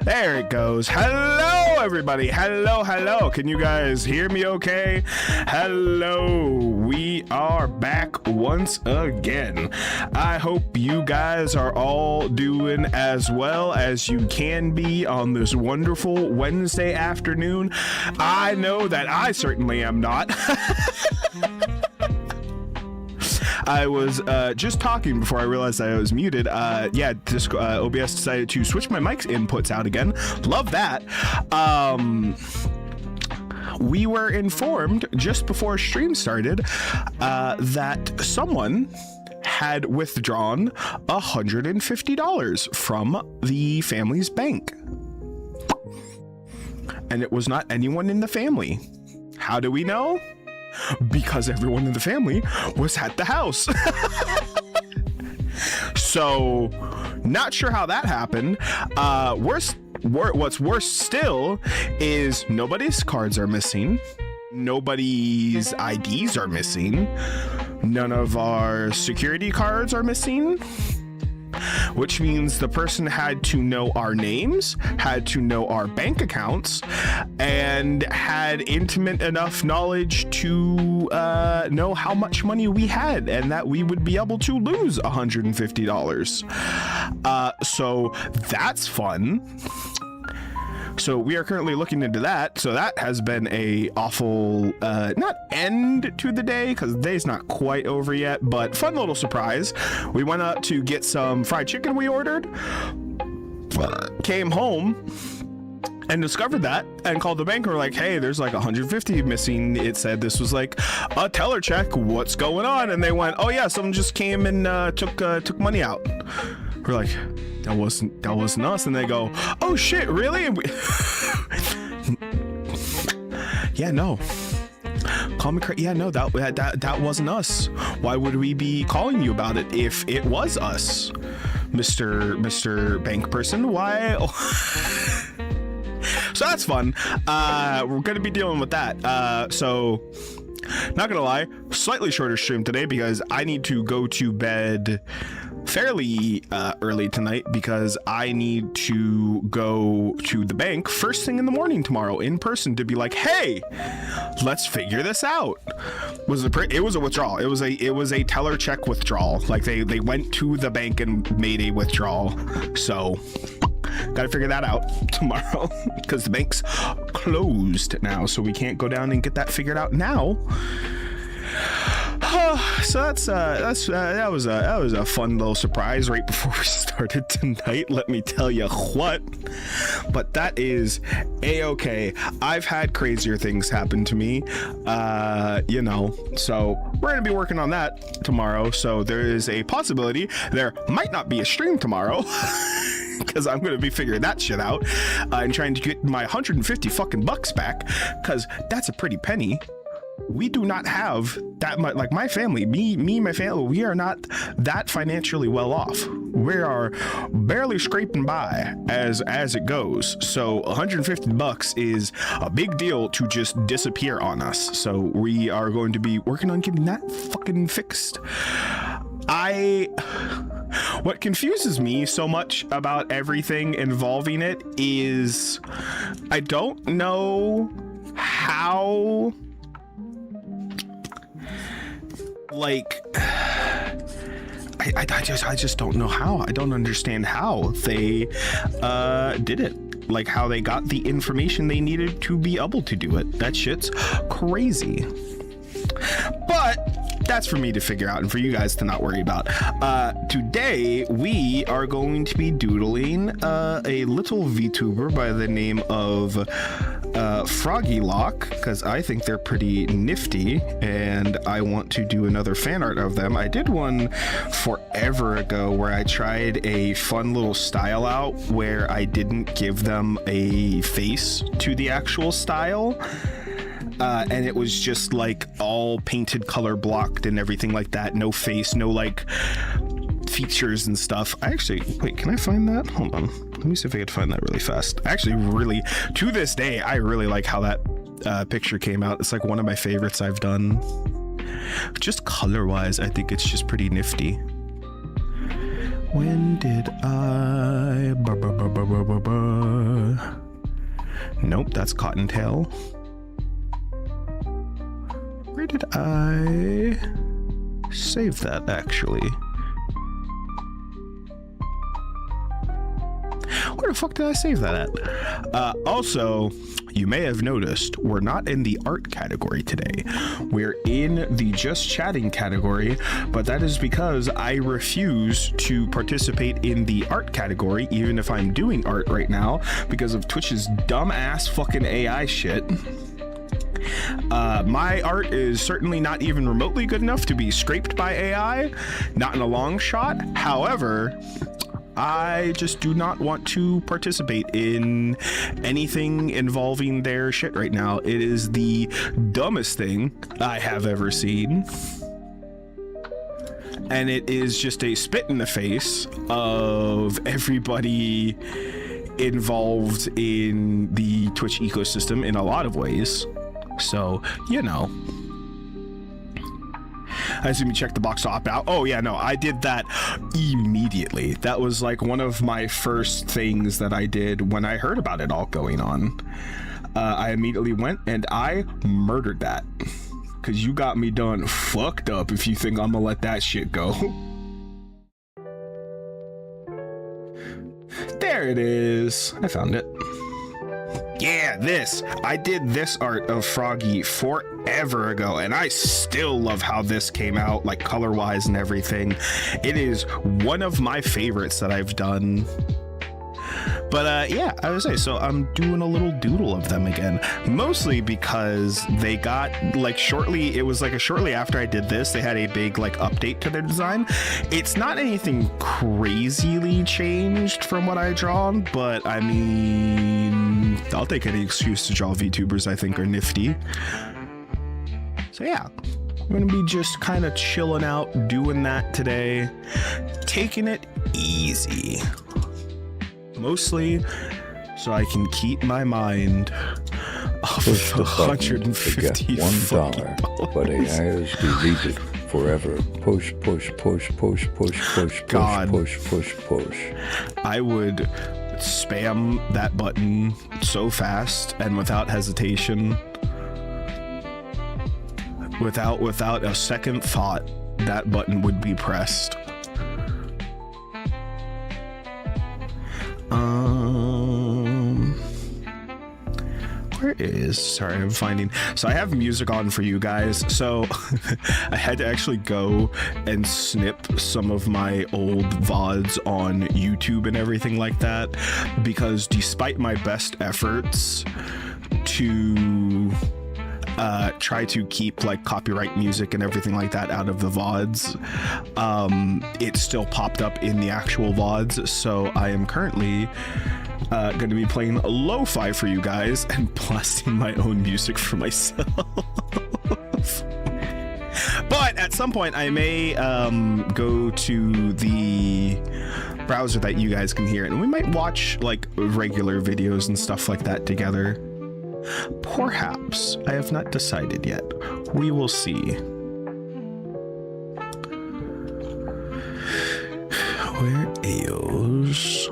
There it goes. Hello, everybody. Hello. Can you guys hear me okay? Hello. We are back once again. I hope you guys are all doing as well as you can be on this wonderful Wednesday afternoon. I know that I certainly am not. I was just talking before I realized I was muted. OBS decided to switch my mic's inputs out again. Love that. We were informed just before stream started that someone had withdrawn $150 from the family's bank. And it was not anyone in the family. How do we know? Because everyone in the family was at the house. So, not sure how that happened. What's worse still is nobody's cards are missing. Nobody's IDs are missing. None of our security cards are missing. Which means the person had to know our names, had to know our bank accounts, and had intimate enough knowledge to know how much money we had and that we would be able to lose $150. So that's fun. So we are currently looking into that. So that has been a awful, not end to the day, because the day's not quite over yet, but fun little surprise. We went out to get some fried chicken we ordered, came home and discovered that and called the bank. We're like, hey, there's like 150 missing. It said this was like a teller check. What's going on? And they went, oh yeah, someone just came and took money out. We're like, that wasn't us. And they go, oh shit, really? And we yeah, no. Call me crazy. Yeah, no, that wasn't us. Why would we be calling you about it if it was us, Mr. Bank Person? Why? So that's fun. We're gonna be dealing with that. So not gonna lie, slightly shorter stream today because I need to go to bed fairly early tonight because I need to go to the bank first thing in the morning tomorrow in person to be like, hey, let's figure this out. It was a withdrawal. It was a teller check withdrawal. Like they went to the bank and made a withdrawal. So gotta figure that out tomorrow because the bank's closed now, so we can't go down and get that figured out now. So that was a fun little surprise right before we started tonight, let me tell you what. But that is a-okay. I've had crazier things happen to me, so we're gonna be working on that tomorrow. So there is a possibility there might not be a stream tomorrow because I'm gonna be figuring that shit out and trying to get my 150 fucking bucks back, because that's a pretty penny. We do not have that much, like my family, me, my family, we are not that financially well off. We are barely scraping by as it goes. So 150 bucks is a big deal to just disappear on us. So we are going to be working on getting that fucking fixed. What confuses me so much about everything involving it is I don't know how, like, I just don't know how. I don't understand how they did it. Like how they got the information they needed to be able to do it. That shit's crazy. But that's for me to figure out and for you guys to not worry about. Today we are going to be doodling a little VTuber by the name of Froggy Lock, because I think they're pretty nifty and I want to do another fan art of them. I did one forever ago where I tried a fun little style out where I didn't give them a face to the actual style. And it was just like all painted, color blocked and everything like that. No face, no like features and stuff. Wait, can I find that? Hold on. Let me see if I could find that really fast. Actually, really, to this day, I really like how that picture came out. It's like one of my favorites I've done. Just color wise, I think it's just pretty nifty. When did I... Nope, that's Cottontail. Where did I save that, actually? Where the fuck did I save that at? Also, you may have noticed we're not in the art category today. We're in the just chatting category, but that is because I refuse to participate in the art category, even if I'm doing art right now, because of Twitch's dumbass fucking AI shit. My art is certainly not even remotely good enough to be scraped by AI, not in a long shot. However, I just do not want to participate in anything involving their shit right now. It is the dumbest thing I have ever seen. And it is just a spit in the face of everybody involved in the Twitch ecosystem in a lot of ways. So, you know. I assume you checked the box to opt out. Oh yeah, no, I did that immediately. That was like one of my first things that I did when I heard about it all going on. I immediately went and I murdered that. Cause you got me done fucked up if you think I'm gonna let that shit go. There it is. I found it. Yeah, this. I did this art of Froggy forever ago, and I still love how this came out, like color-wise and everything. It is one of my favorites that I've done. But yeah, I would say, so I'm doing a little doodle of them again, mostly because they got like shortly after I did this, they had a big like update to their design. It's not anything crazily changed from what I drawn, but I mean, I'll take any excuse to draw VTubers I think are nifty. So yeah, I'm gonna be just kind of chilling out, doing that today, taking it easy. Mostly so I can keep my mind off Push the 150 to get $1, but AI is deleted forever. Push, push, push, push, push, push, God. push, push, push, push. I would spam that button so fast and without hesitation, without a second thought. That button would be pressed. Where is, sorry, I'm finding, so I have music on for you guys, so I had to actually go and snip some of my old VODs on YouTube and everything like that, because despite my best efforts to try to keep like copyright music and everything like that out of the VODs, it still popped up in the actual VODs, so I am currently going to be playing lo-fi for you guys and blasting my own music for myself. But at some point I may go to the browser that you guys can hear, and we might watch like regular videos and stuff like that together. Perhaps. I have not decided yet. We will see. Where is...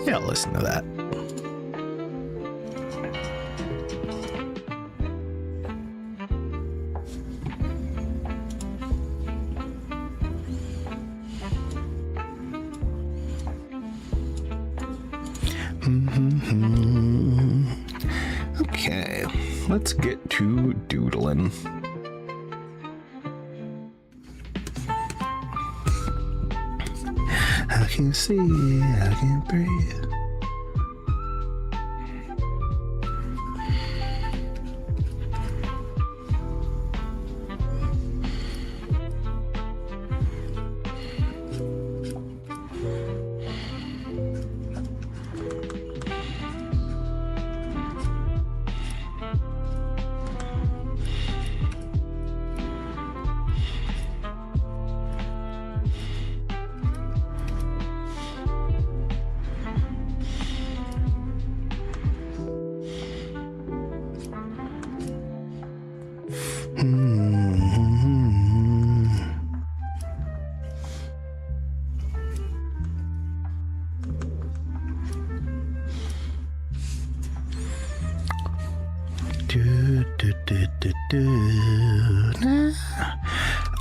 Yeah, listen to that. Okay, let's get to doodling. I can see, I can breathe.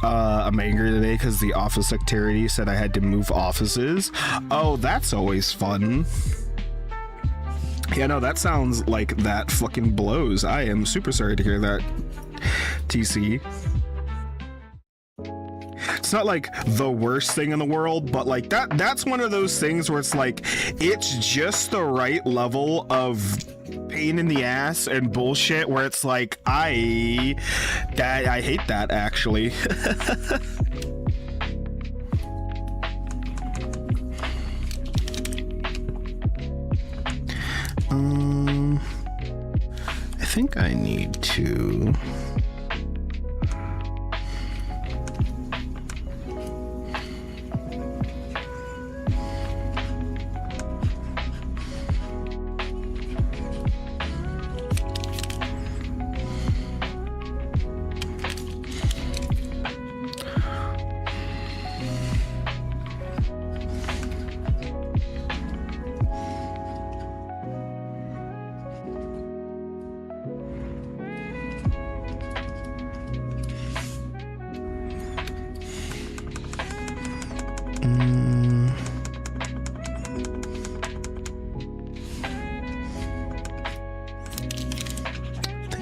I'm angry today because the office secretary said I had to move offices. Oh, that's always fun. Yeah, no, that sounds like that fucking blows. I am super sorry to hear that, TC. It's not like the worst thing in the world, but like that's one of those things where it's like it's just the right level of pain in the ass and bullshit where it's like I hate that actually. I think I need to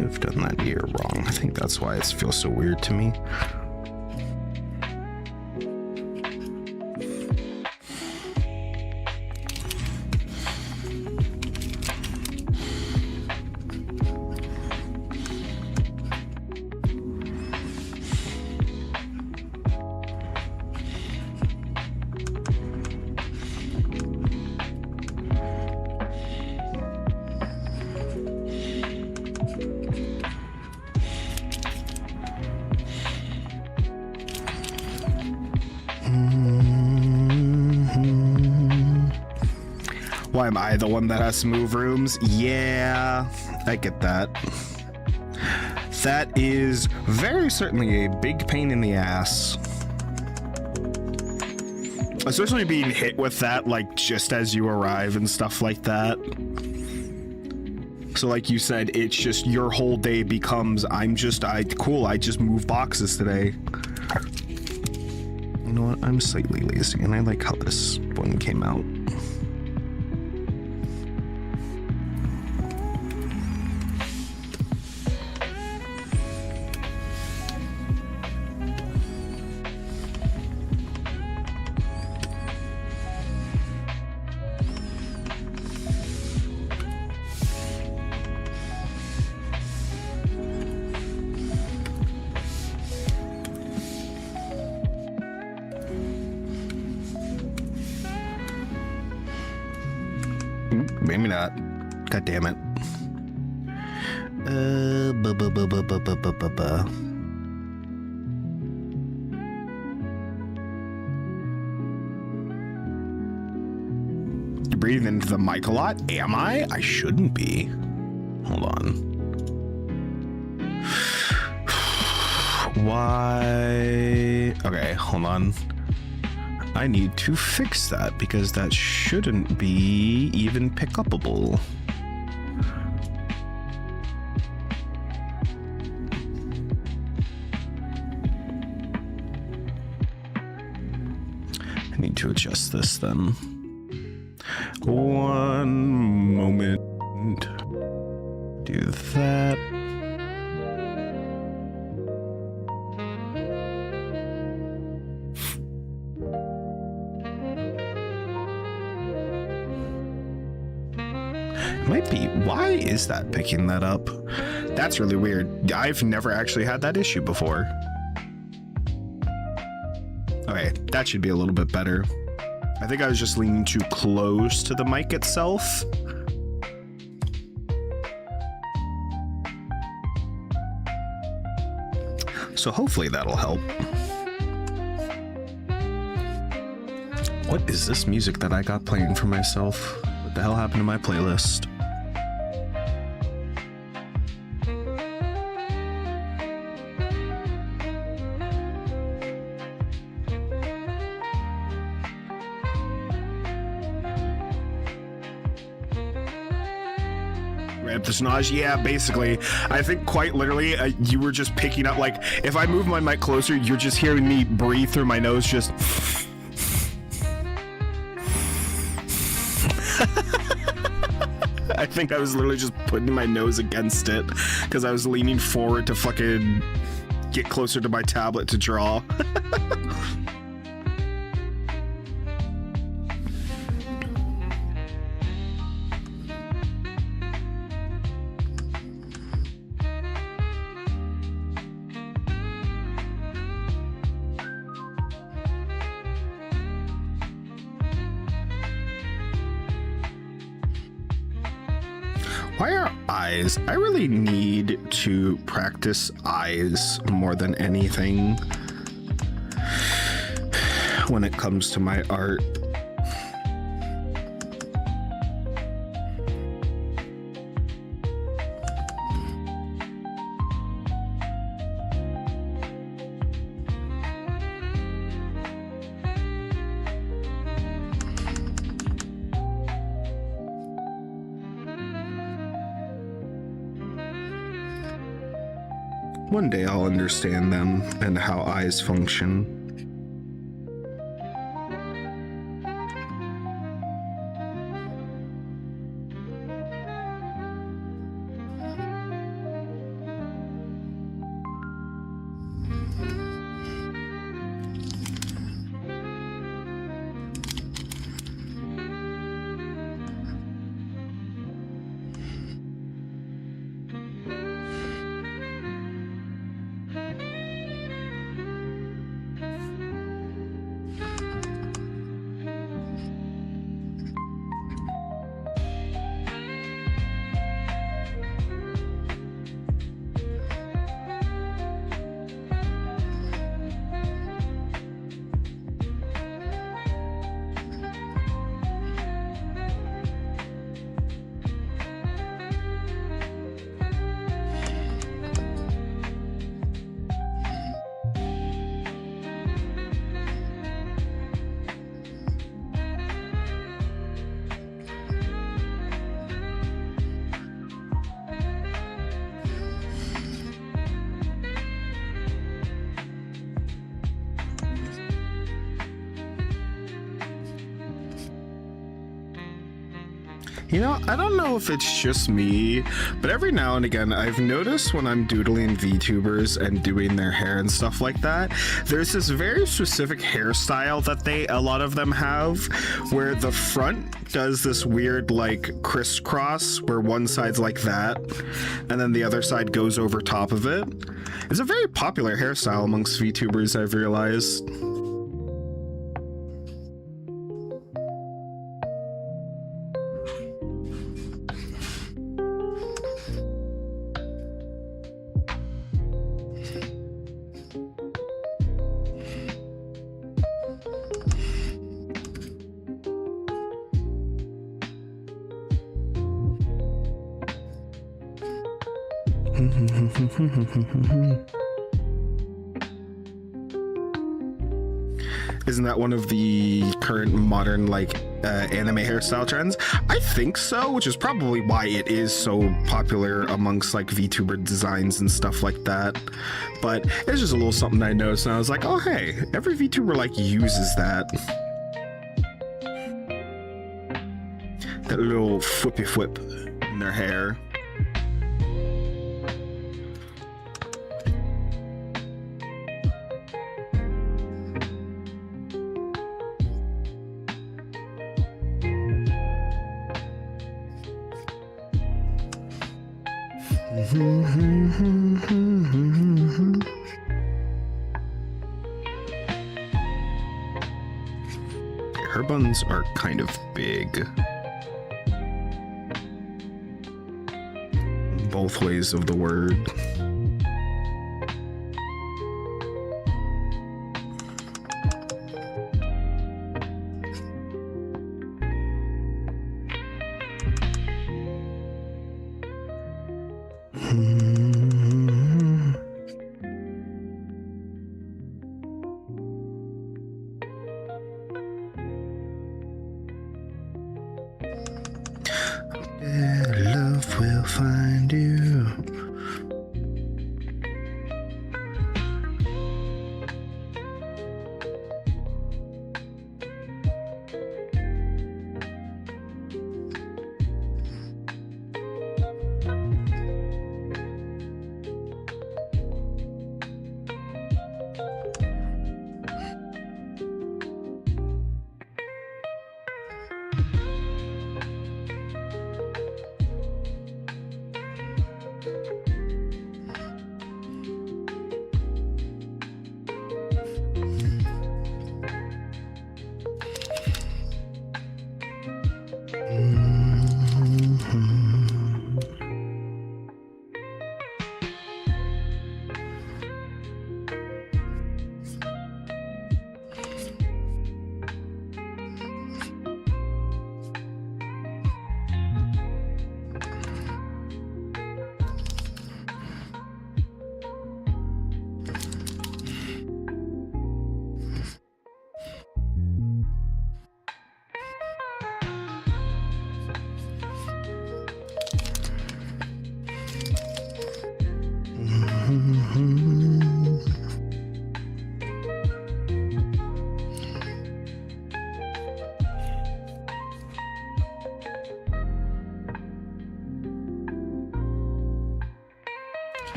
I've done that here wrong. I think that's why it feels so weird to me. Why am I the one that has to move rooms? Yeah, I get that. That is very certainly a big pain in the ass. Especially being hit with that, like, just as you arrive and stuff like that. So like you said, it's just your whole day becomes, I just move boxes today. You know what? I'm slightly lazy and I like how this one came out. Maybe not. God damn it. You're breathing into the mic a lot? Am I? I shouldn't be. Hold on. Why? Okay, hold on. I need to fix that because that shouldn't be even pick-upable. I need to adjust this then. One moment. Do that. Might be. Why is that picking that up? That's really weird. I've never actually had that issue before. Okay, that should be a little bit better. I think I was just leaning too close to the mic itself. So hopefully that'll help. What is this music that I got playing for myself? What the hell happened to my playlist? Anthesnage, yeah, basically. I think quite literally, you were just picking up, like, if I move my mic closer, you're just hearing me breathe through my nose, just... I think I was literally just putting my nose against it, because I was leaning forward to fucking get closer to my tablet to draw. Why are eyes? I really need to practice eyes more than anything when it comes to my art. One day I'll understand them and how eyes function. You know, I don't know if it's just me, but every now and again, I've noticed when I'm doodling VTubers and doing their hair and stuff like that, there's this very specific hairstyle that a lot of them have, where the front does this weird, like, crisscross, where one side's like that, and then the other side goes over top of it. It's a very popular hairstyle amongst VTubers, I've realized. Isn't that one of the current modern, like, anime hairstyle trends? I think so, which is probably why it is so popular amongst, like, VTuber designs and stuff like that. But it's just a little something I noticed, and I was like, oh, hey, every VTuber, like, uses that. That little flippy flip in their hair. Her buns are kind of big. Both ways of the word. Love will find you.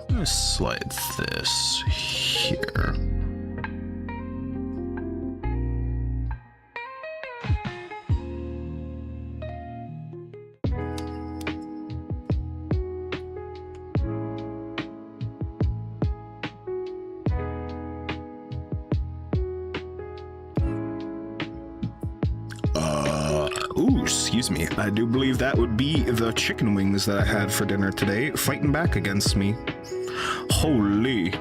I'm gonna slide this here. Ooh, excuse me. I do believe that would be the chicken wings that I had for dinner today, fighting back against me. Holy.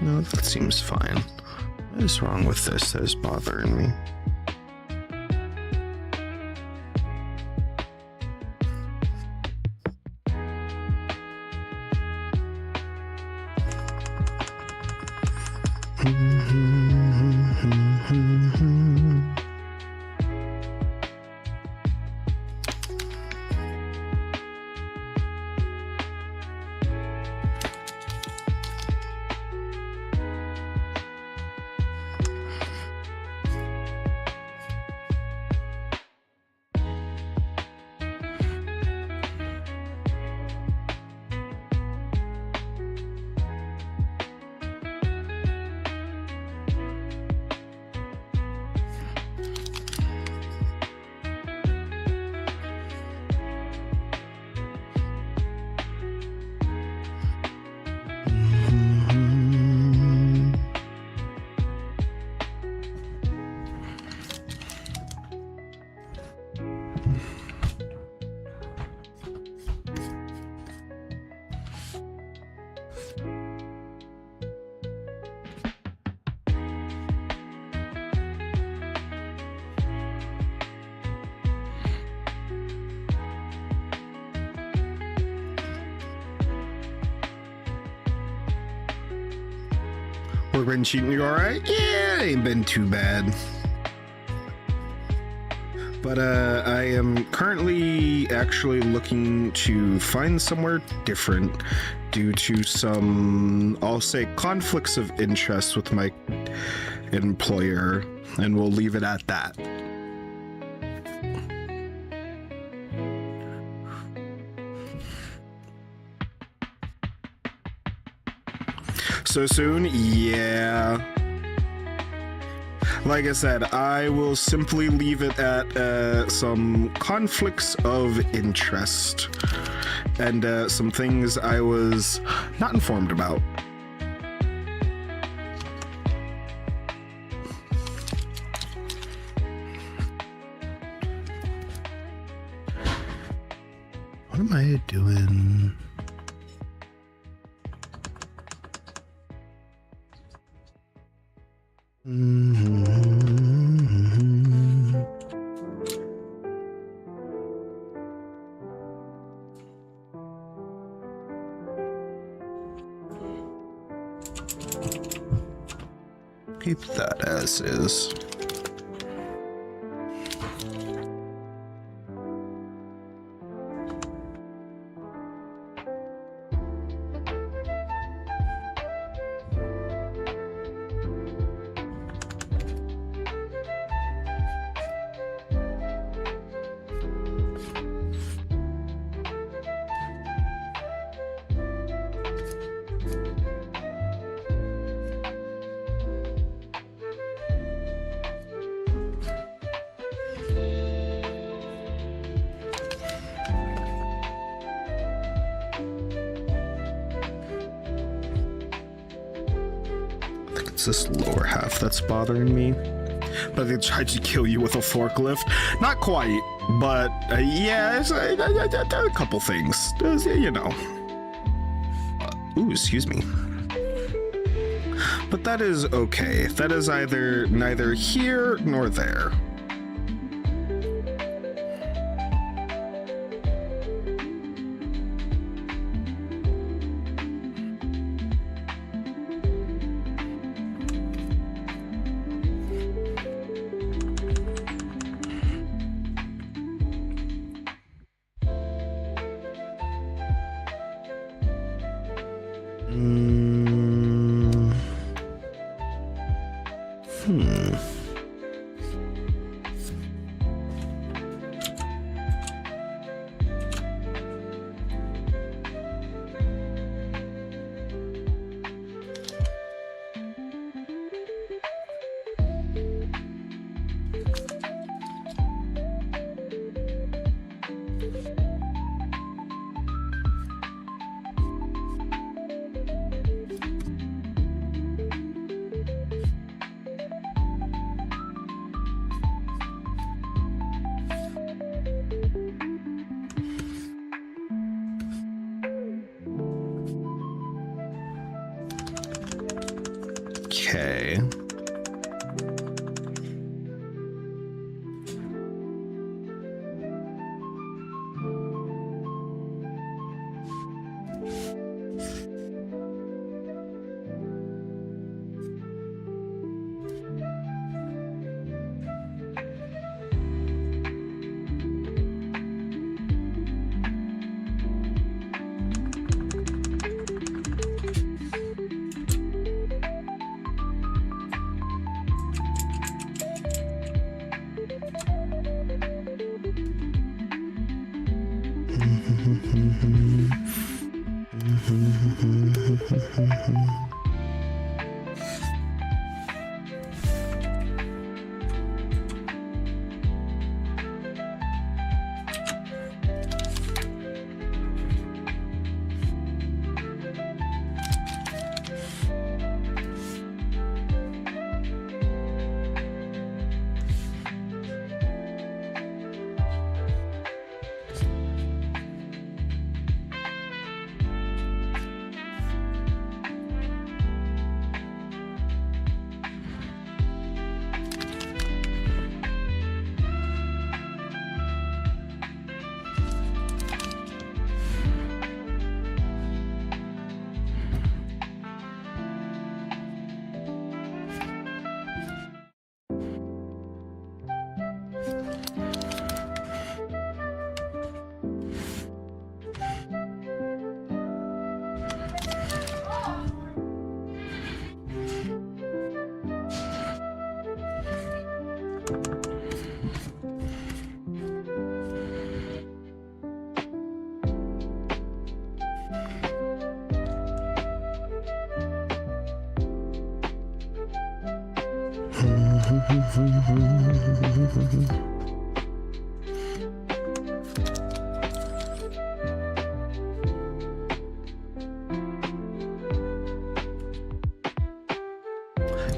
No, that seems fine. What is wrong with this that is bothering me? Been cheating, you alright? Yeah, ain't been too bad. But I am currently actually looking to find somewhere different due to some, I'll say, conflicts of interest with my employer, and we'll leave it at that. So soon? Yeah. Like I said, I will simply leave it at some conflicts of interest and some things I was not informed about. What am I doing? Keep that as is. It's this lower half that's bothering me. But they tried to kill you with a forklift. Not quite, but yeah, it's a couple things. You know. Ooh, excuse me. But that is okay. That is either neither here nor there. Okay.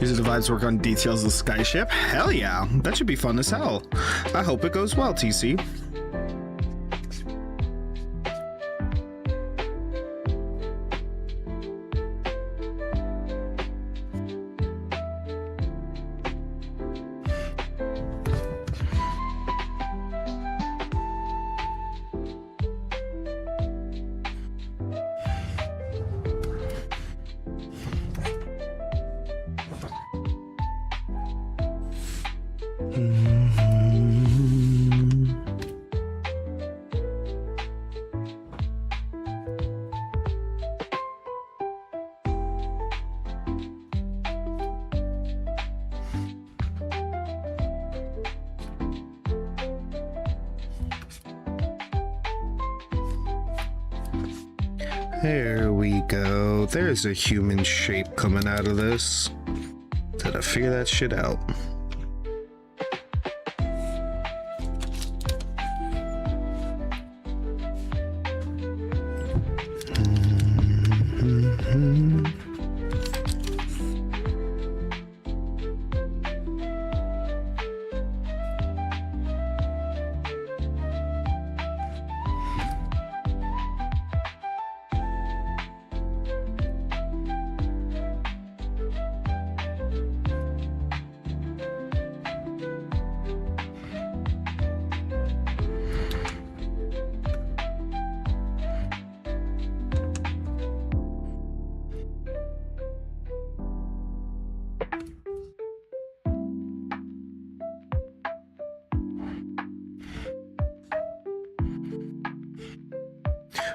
User divides work on details of the skyship. Hell yeah, that should be fun as hell. I hope it goes well, TC. There we go. There's a human shape coming out of this. Gotta figure that shit out.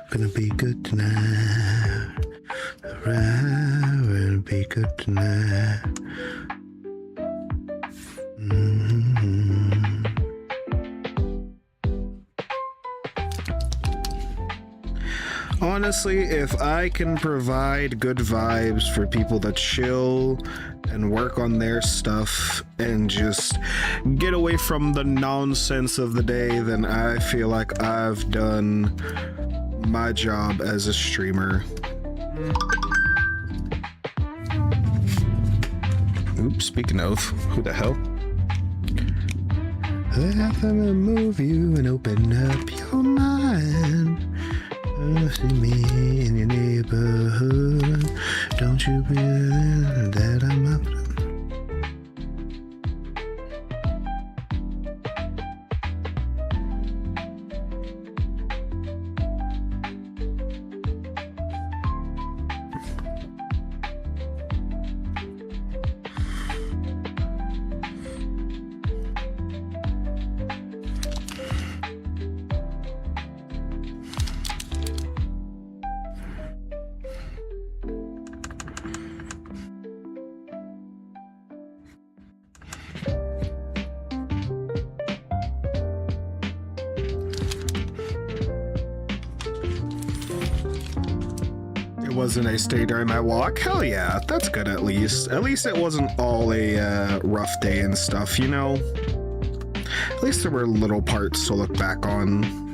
Gonna be good tonight. Alright, gonna be good tonight. Honestly, if I can provide good vibes for people that chill and work on their stuff and just get away from the nonsense of the day, then I feel like I've done my job as a streamer. Oops, speaking of, who the hell? I'm gonna move you and open up your mind. See me in your neighborhood. Don't you realize that I'm up to wasn't a stay during my walk. Hell yeah, that's good at least. At least it wasn't all a rough day and stuff, you know? At least there were little parts to look back on.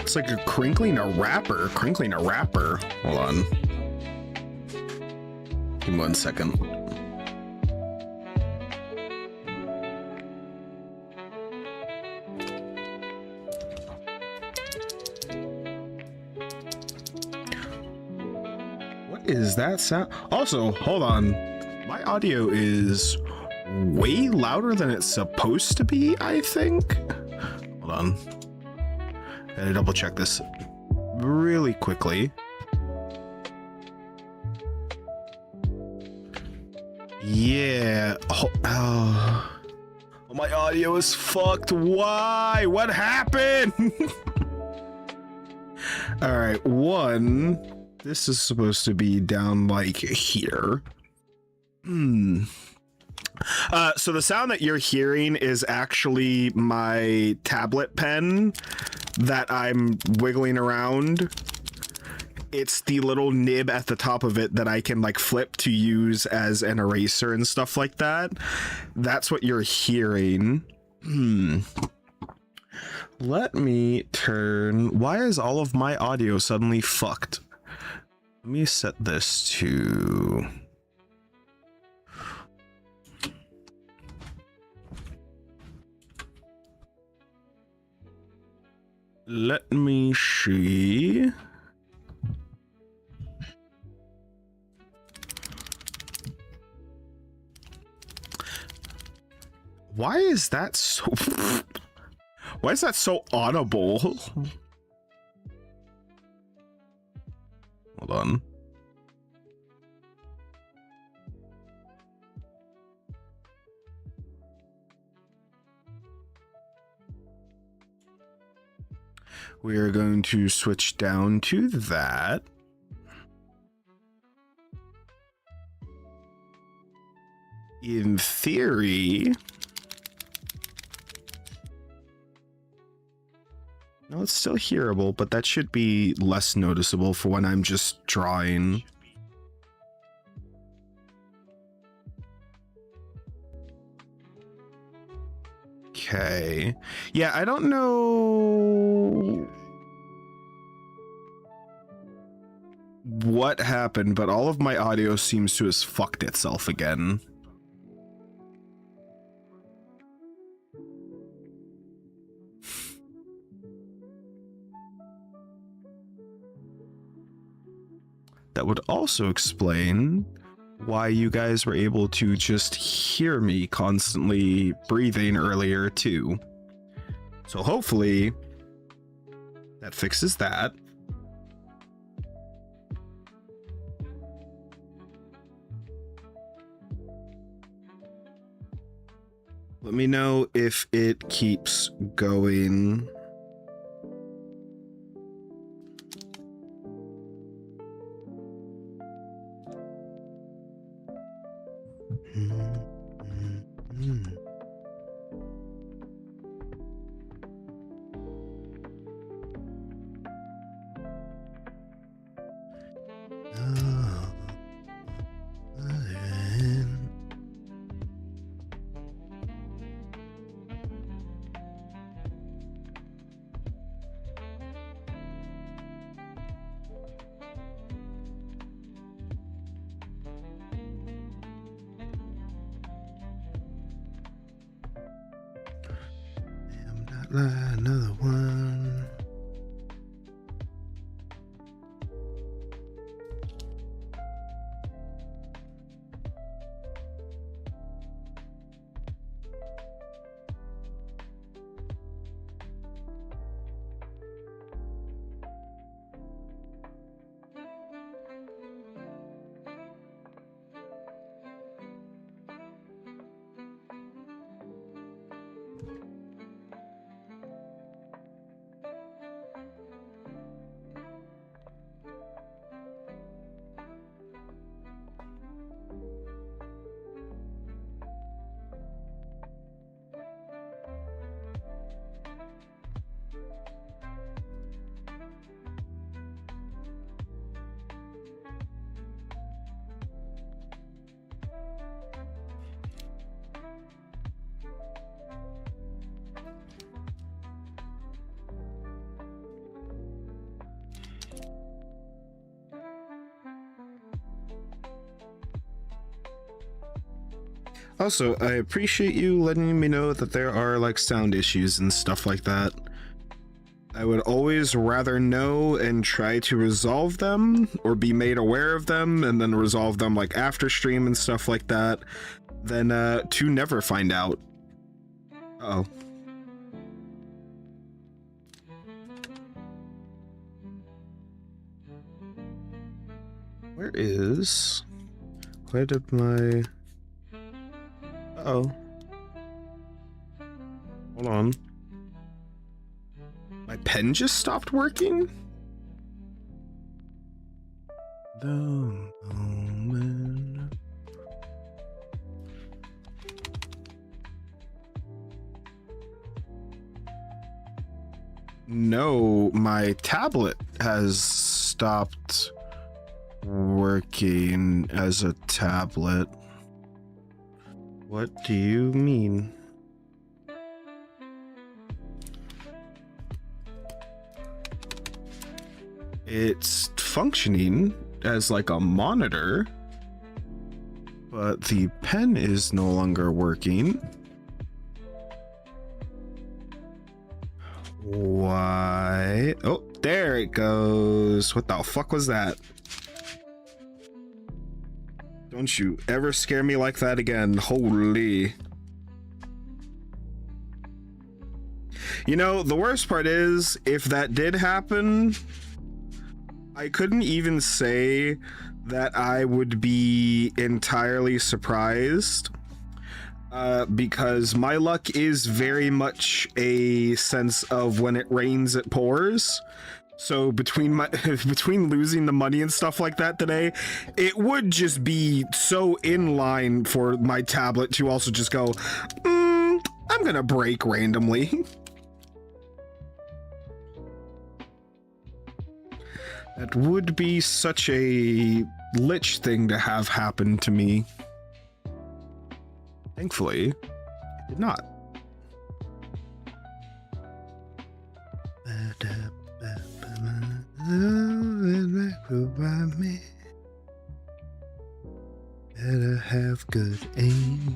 It's like a crinkling a wrapper. Crinkling a wrapper. Hold on. Give me 1 second. What is that sound? Also, hold on. My audio is way louder than it's supposed to be, I think. Hold on. Gotta double check this really quickly. Yeah. Oh, my audio is fucked. Why? What happened? All right, one. This is supposed to be down like here. So the sound that you're hearing is actually my tablet pen that I'm wiggling around. It's the little nib at the top of it that I can like flip to use as an eraser and stuff like that. That's what you're hearing. Let me turn... Why is all of my audio suddenly fucked? Let me set this to... Let me see. Why is that so... Why is that so audible? Hold on. We are going to switch down to that. In theory... No, it's still hearable, but that should be less noticeable for when I'm just drawing. Okay. Yeah, I don't know what happened, but all of my audio seems to have fucked itself again. That would also explain why you guys were able to just hear me constantly breathing earlier too. So hopefully that fixes that. Let me know if it keeps going. Another one. Also, I appreciate you letting me know that there are like sound issues and stuff like that. I would always rather know and try to resolve them or be made aware of them and then resolve them like after stream and stuff like that than to never find out. Uh-oh. Where did my... Uh-oh. Hold on. My pen just stopped working? The moment... No, my tablet has stopped working as a tablet. What do you mean? It's functioning as like a monitor, but the pen is no longer working. Why? Oh, there it goes. What the fuck was that? Don't you ever scare me like that again. Holy. You know, the worst part is, if that did happen, I couldn't even say that I would be entirely surprised. Because my luck is very much a sense of when it rains, it pours. So between losing the money and stuff like that today, it would just be so in line for my tablet to also just go, I'm gonna break randomly. That would be such a lich thing to have happen to me. Thankfully, it did not. Better have good aim.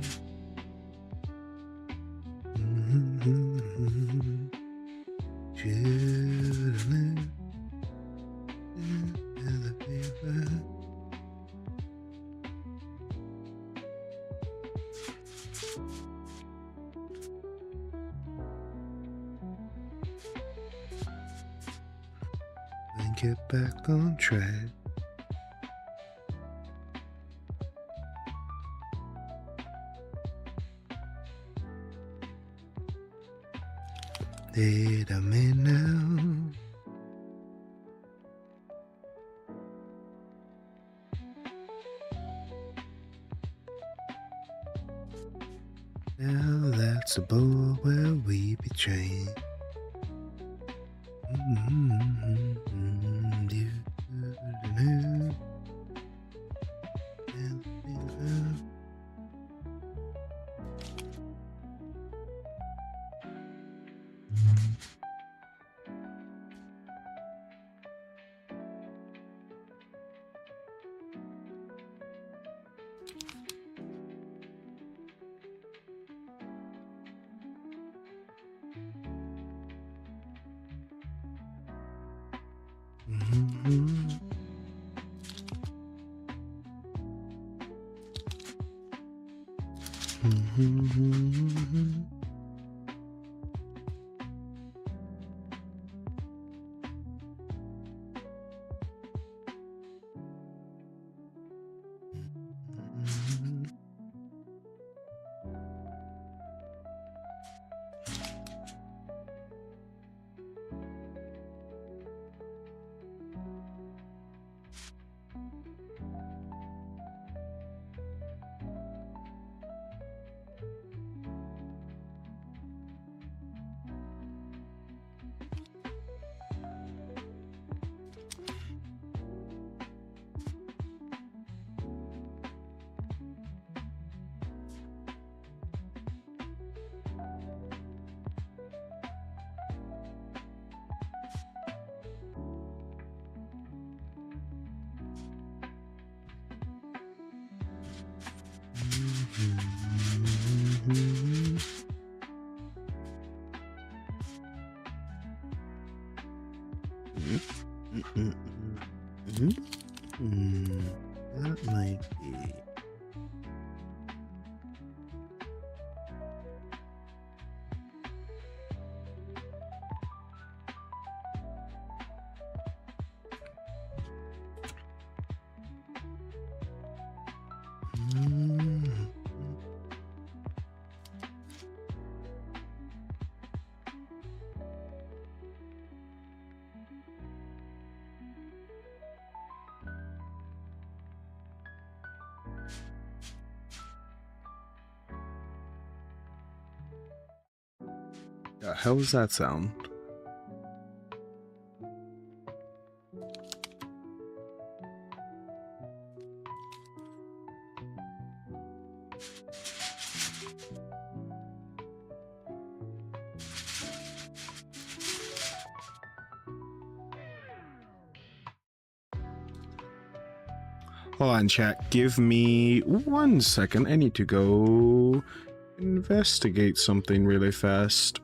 And get back on track. Did I mean now? Now that's a ball where we betray. That might be. How does that sound? Hold on, chat. Give me 1 second. I need to go investigate something really fast.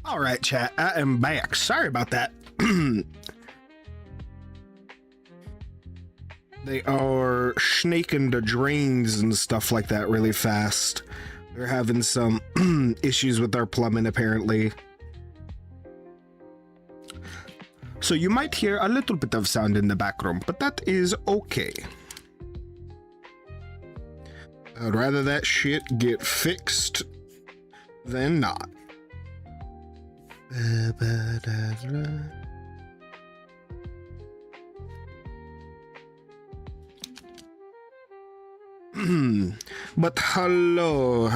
All right, chat. I am back. Sorry about that. They are snaking the drains and stuff like that really fast. They're having some issues with our plumbing, apparently. So you might hear a little bit of sound in the background, but that is okay. I'd rather that shit get fixed than not. But hello.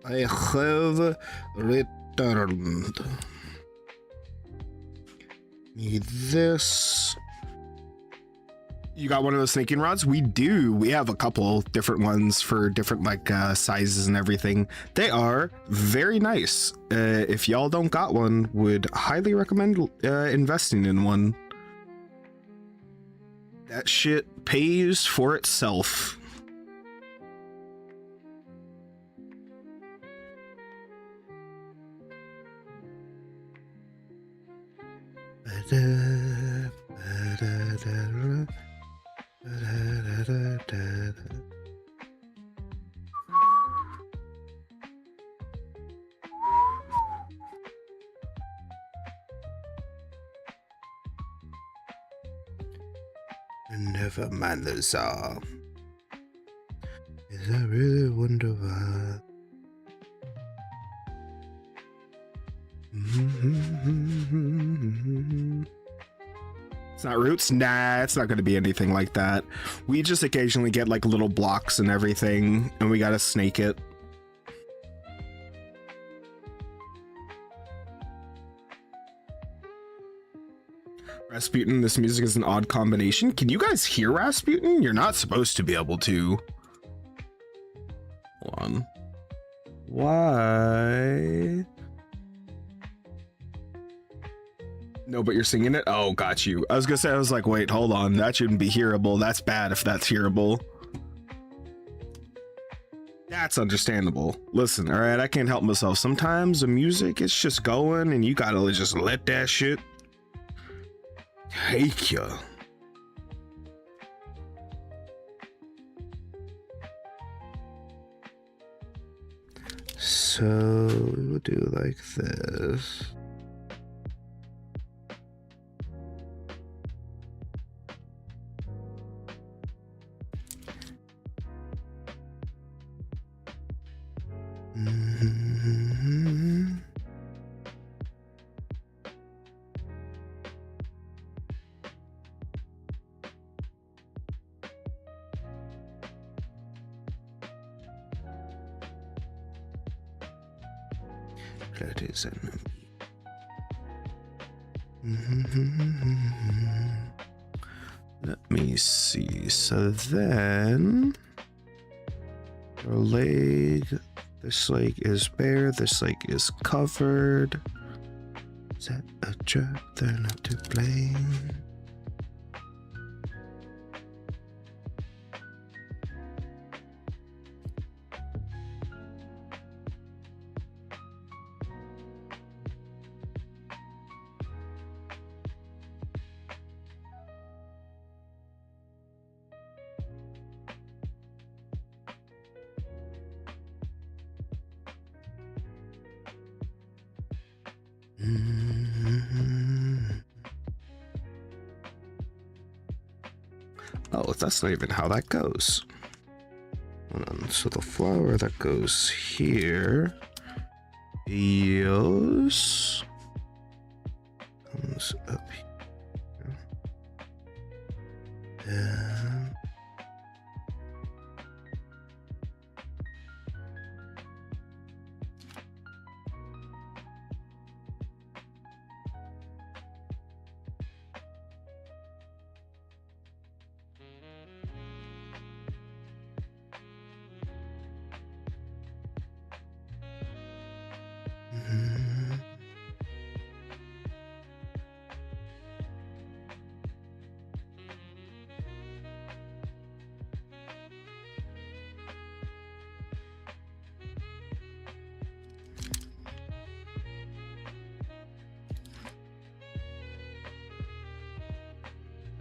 I have returned. Need this. You got one of those snaking rods? We do. We have a couple different ones for different sizes and everything. They are very nice. If y'all don't got one, would highly recommend investing in one. That shit pays for itself. Never mind this all. Is I really wonder why. It's not roots? Nah, it's not going to be anything like that. We just occasionally get like little blocks and everything, and we gotta snake it. Rasputin, this music is an odd combination. Can you guys hear Rasputin? You're not supposed to be able to. Hold on. Why? No, but you're singing it? Oh, got you. I was gonna say, I was like, wait, hold on. That shouldn't be hearable. That's bad if that's hearable. That's understandable. Listen, all right, I can't help myself. Sometimes the music, it's just going and you gotta just let that shit take ya. So we will do like this. That is an let me see. So then our leg, this leg is bare, this leg is covered. Is that a job? They're not to blame. Oh, that's not even how that goes. So the flower that goes here comes up here. And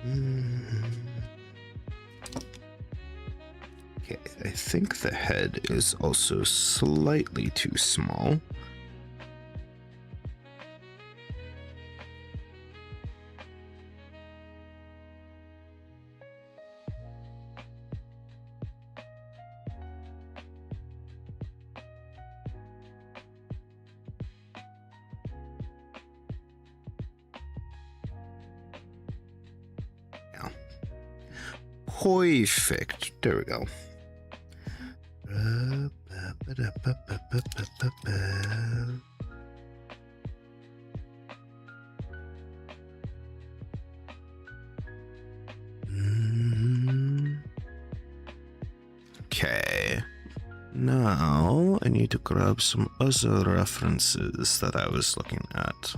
Okay, I think the head is also slightly too small. Perfect. There we go. Okay. Now I need to grab some other references that I was looking at.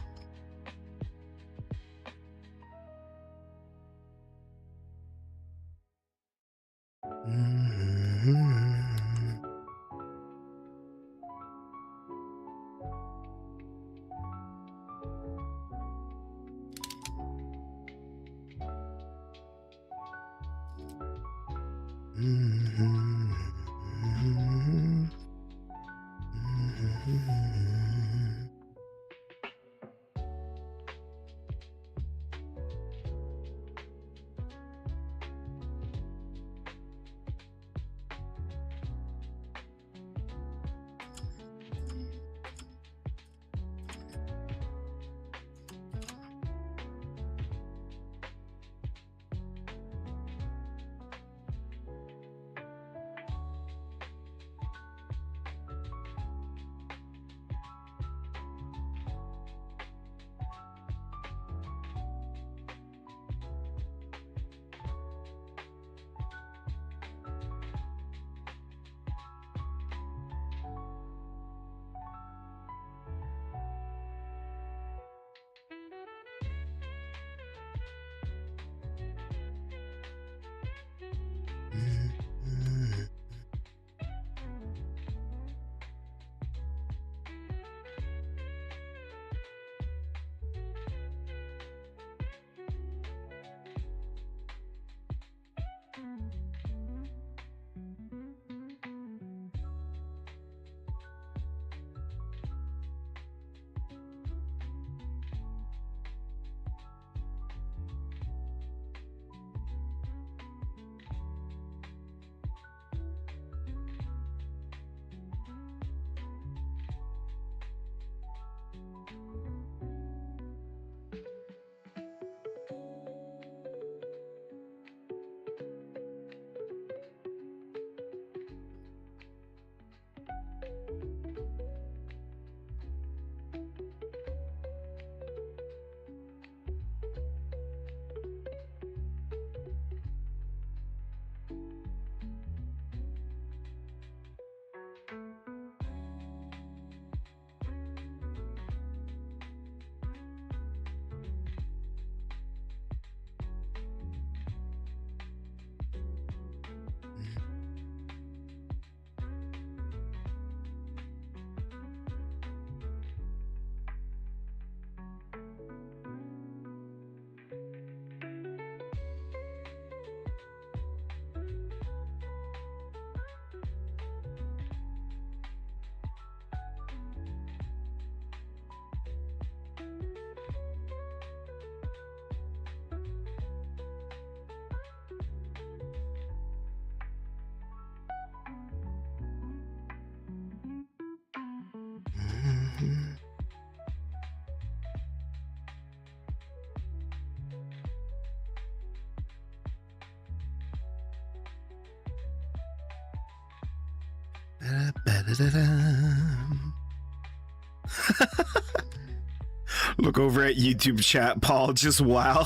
Look over at YouTube chat, Paul. Just wow.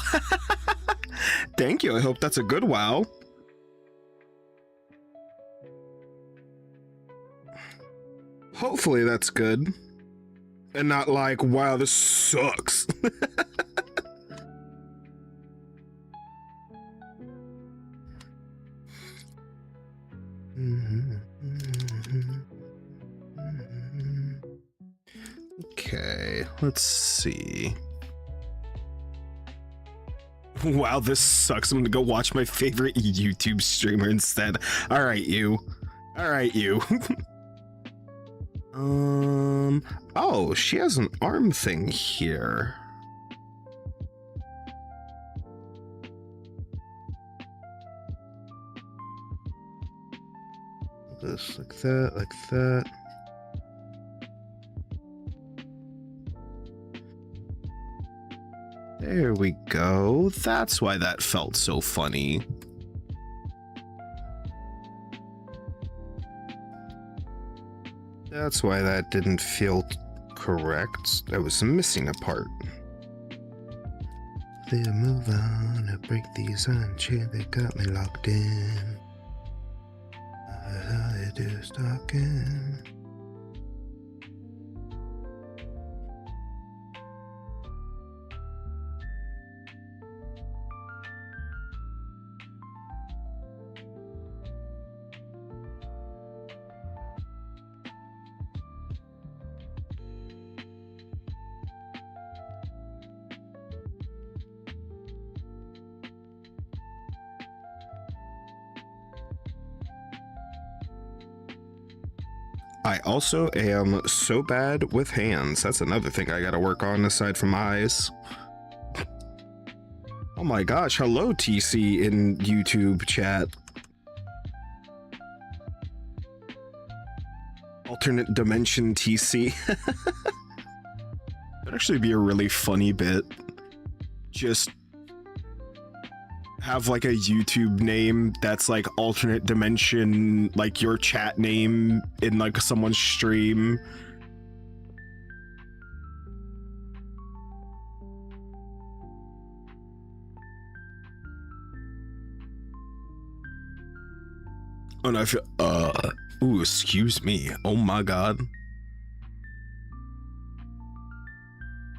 Thank you. I hope that's a good wow. Hopefully that's good. And not like, wow, this sucks. Okay, let's see. Wow, this sucks. I'm gonna go watch my favorite YouTube streamer instead. All right, you. All right, you. Oh, she has an arm thing here. This, like that, like that. There we go. That's why that felt so funny. That's why that didn't feel correct. I was missing a part. They move on, I break these on chair, they got me locked in. I do stalking. I also am so bad with hands. That's another thing I gotta work on aside from eyes. Oh my gosh, hello TC in YouTube chat. Alternate dimension TC. That'd actually be a really funny bit. Just have like a YouTube name that's like alternate dimension, like your chat name in like someone's stream. Oh no, I feel, ooh, excuse me. Oh my god.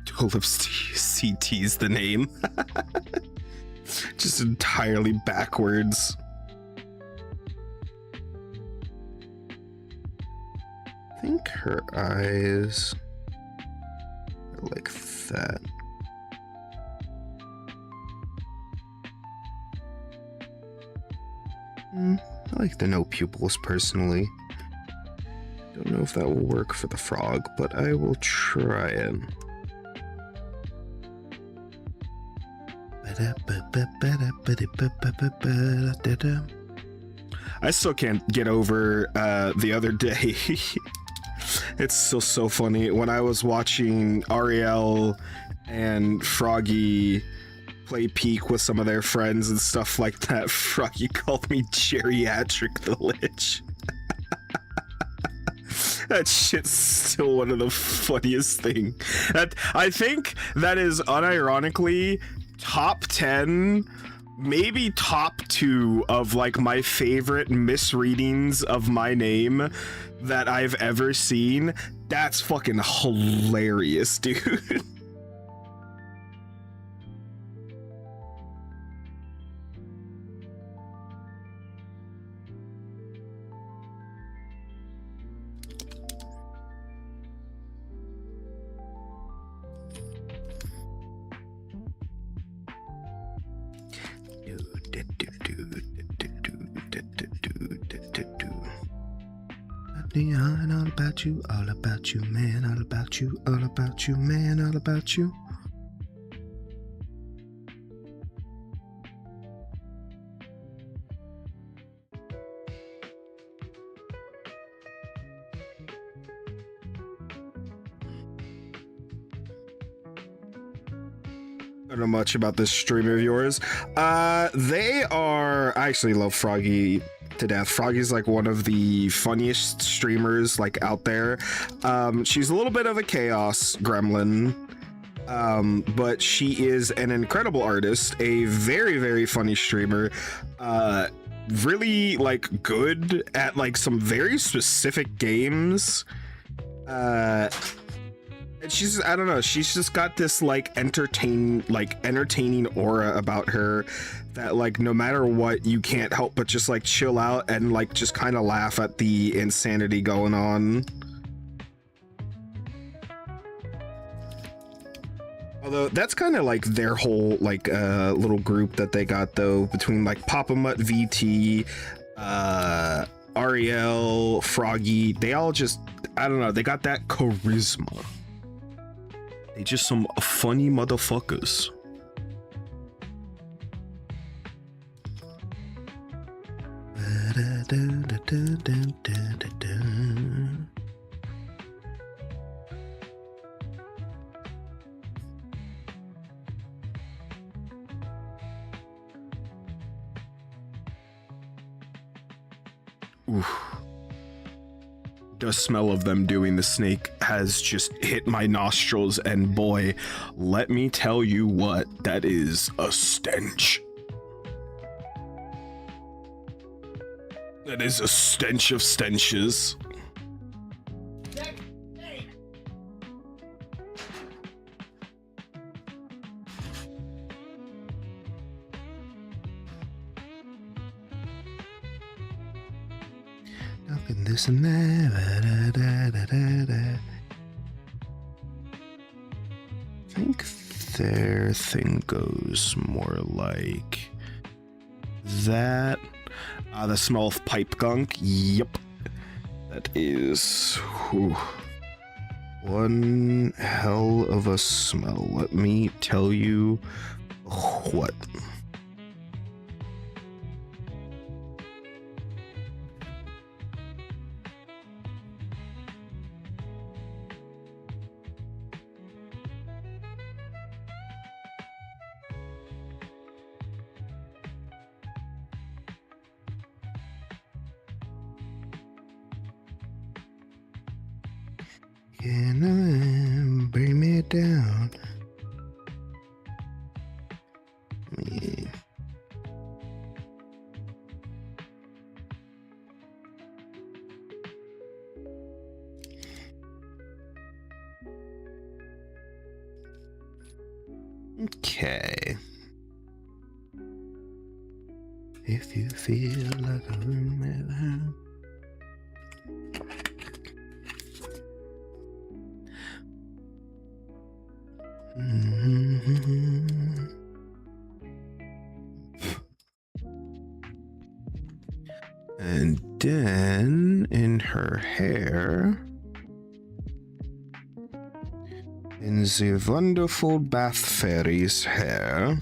Tulips CT's the name. Just entirely backwards. I think her eyes are like that. I like the no pupils personally. Don't know if that will work for the frog, but I will try it. I still can't get over the other day. It's still so funny when I was watching Ariel and Froggy play Peak with some of their friends and stuff like that. Froggy called me geriatric the Lich. That shit's still one of the funniest things. That I think that is unironically top 10, maybe top 2 of like my favorite misreadings of my name that I've ever seen. That's fucking hilarious, dude. All about you, all about you, man, all about you, all about you, man, all about you. I don't know much about this stream of yours. They are, I actually love Froggy to death. Froggy's like one of the funniest streamers like out there. She's a little bit of a chaos gremlin, but she is an incredible artist, a very, very funny streamer, really like good at like some very specific games. And she's, I don't know, she's just got this like entertaining aura about her that like no matter what you can't help but just like chill out and like just kind of laugh at the insanity going on. Although that's kind of like their whole like little group that they got though, between like Papa Mutt, VT, Ariel, Froggy. They all just, I don't know, they got that charisma. They just some funny motherfuckers. Oof. The smell of them doing the snake has just hit my nostrils, and boy, let me tell you what, that is a stench. That is a stench of stenches. Up in this and that. I think their thing goes more like that. The smell of pipe gunk. Yep. That is one hell of a smell. Let me tell you what. Can I bring me down? Me. Okay. If you feel like a room. And then in her hair, in the wonderful Bath Fairy's hair,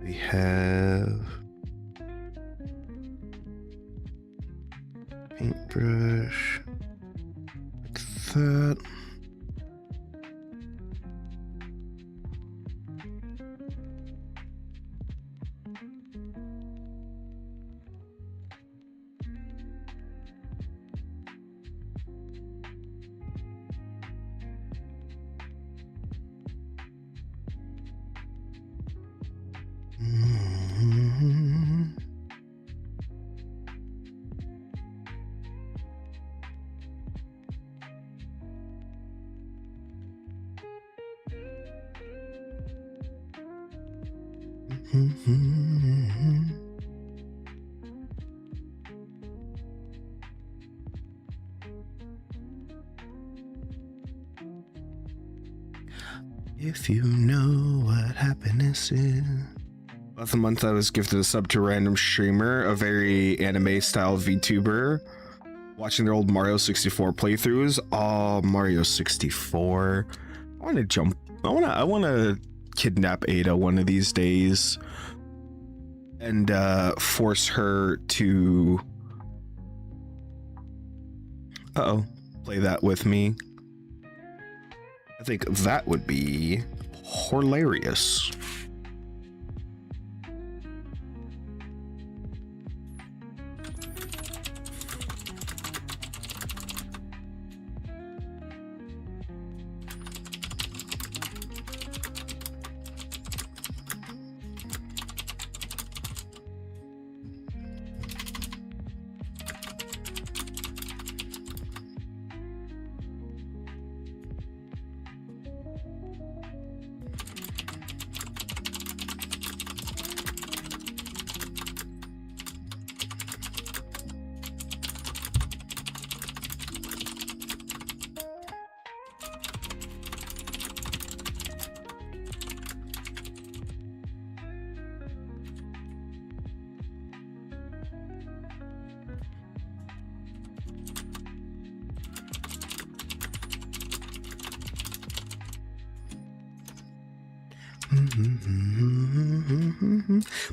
we have paintbrush like that. If you know what happiness is. Last month I was gifted a sub to a random streamer, a very anime style VTuber, watching their old Mario 64 playthroughs. Oh, Mario 64. I want to kidnap Ada one of these days and force her to play that with me. I think that would be hilarious.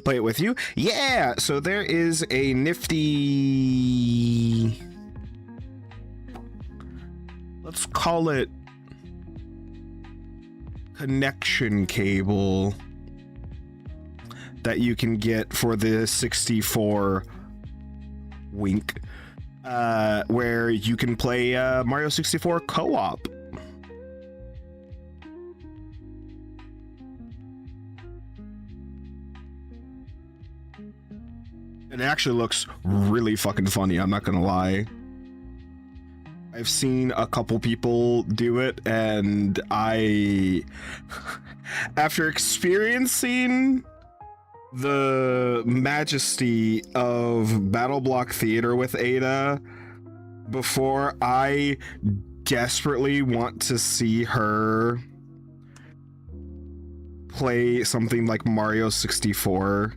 Play it with you? Yeah! So there is a nifty... let's call it connection cable that you can get for the 64 wink, where you can play Mario 64 co-op. It actually looks really fucking funny, I'm not gonna lie. I've seen a couple people do it, and after experiencing the majesty of Battle Block Theater with Ada before, I desperately want to see her play something like Mario 64.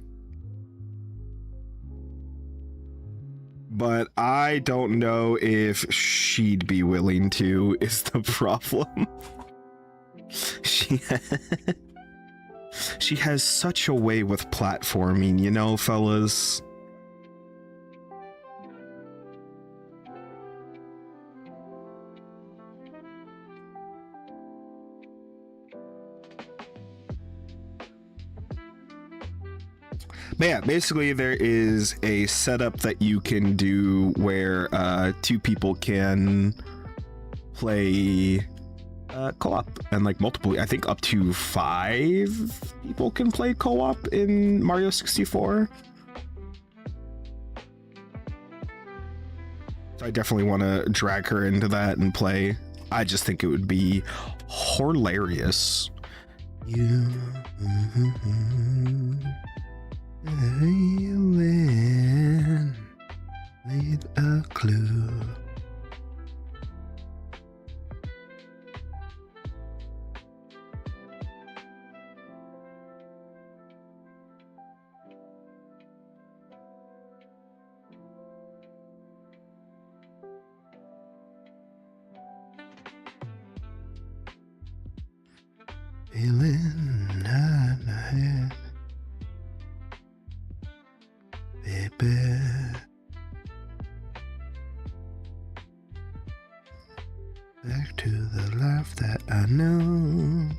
But I don't know if she'd be willing to, is the problem. She has such a way with platforming, you know, fellas. But yeah, basically there is a setup that you can do where two people can play co-op, and like multiple, I think up to 5 people can play co-op in Mario 64. So I definitely want to drag her into that and play. I just think it would be hilarious. You win with a clue. Feeling out my head, baby. Back to the life that I know.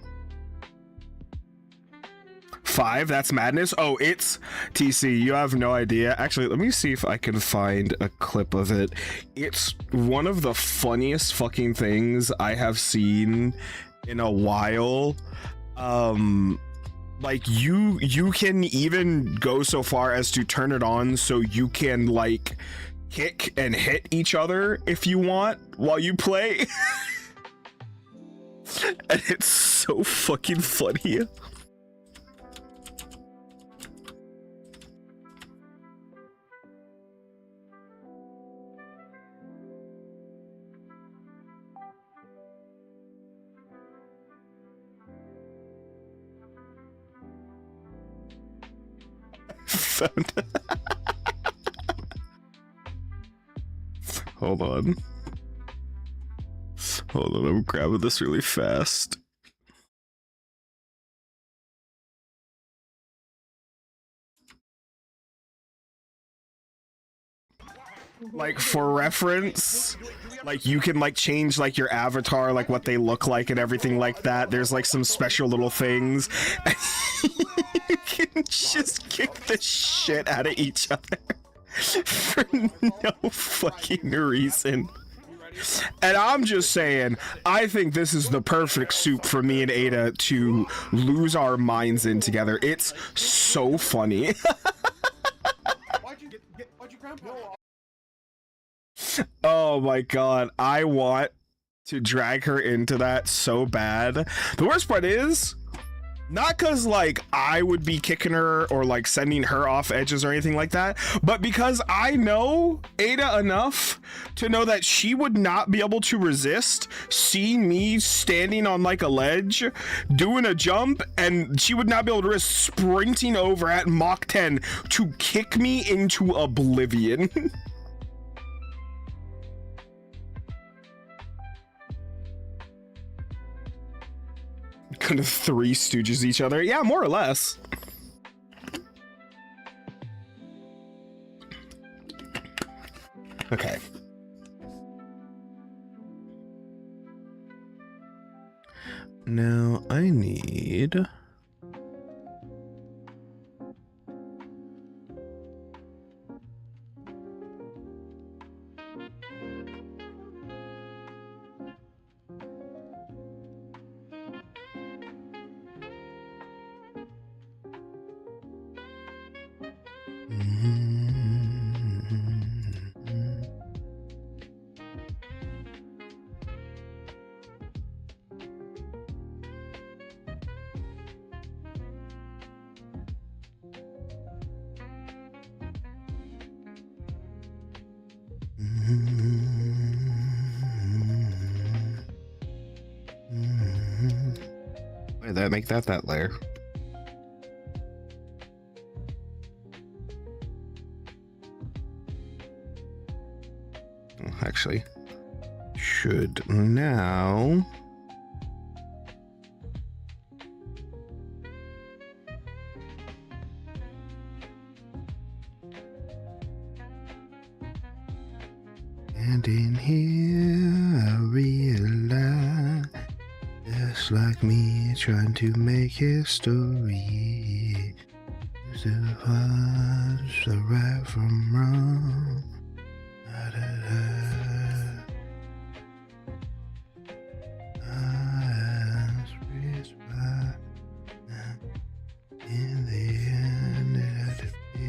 5, that's madness. Oh, it's TC, you have no idea. Actually, let me see if I can find a clip of it. It's one of the funniest fucking things I have seen in a while. Like you can even go so far as to turn it on so you can like kick and hit each other if you want while you play. And it's so fucking funny. Hold on, I'm grabbing this really fast. Like for reference, like you can like change like your avatar, like what they look like and everything like that. There's like some special little things. You can just kick the shit out of each other for no fucking reason. And I'm just saying, I think this is the perfect soup for me and Ada to lose our minds in together. It's so funny. Why'd you grandpa? Oh my god, I want to drag her into that so bad. The worst part is, not because like I would be kicking her or like sending her off edges or anything like that, but because I know Ada enough to know that she would not be able to resist seeing me standing on like a ledge doing a jump, and she would not be able to resist sprinting over at Mach 10 to kick me into oblivion. kind of Three Stooges each other. Yeah, more or less. Okay. Now I need... Why did that make that layer? Actually, should now. And in here I realize, just like me trying to make history, to watch the right from wrong. In the end, it had to be.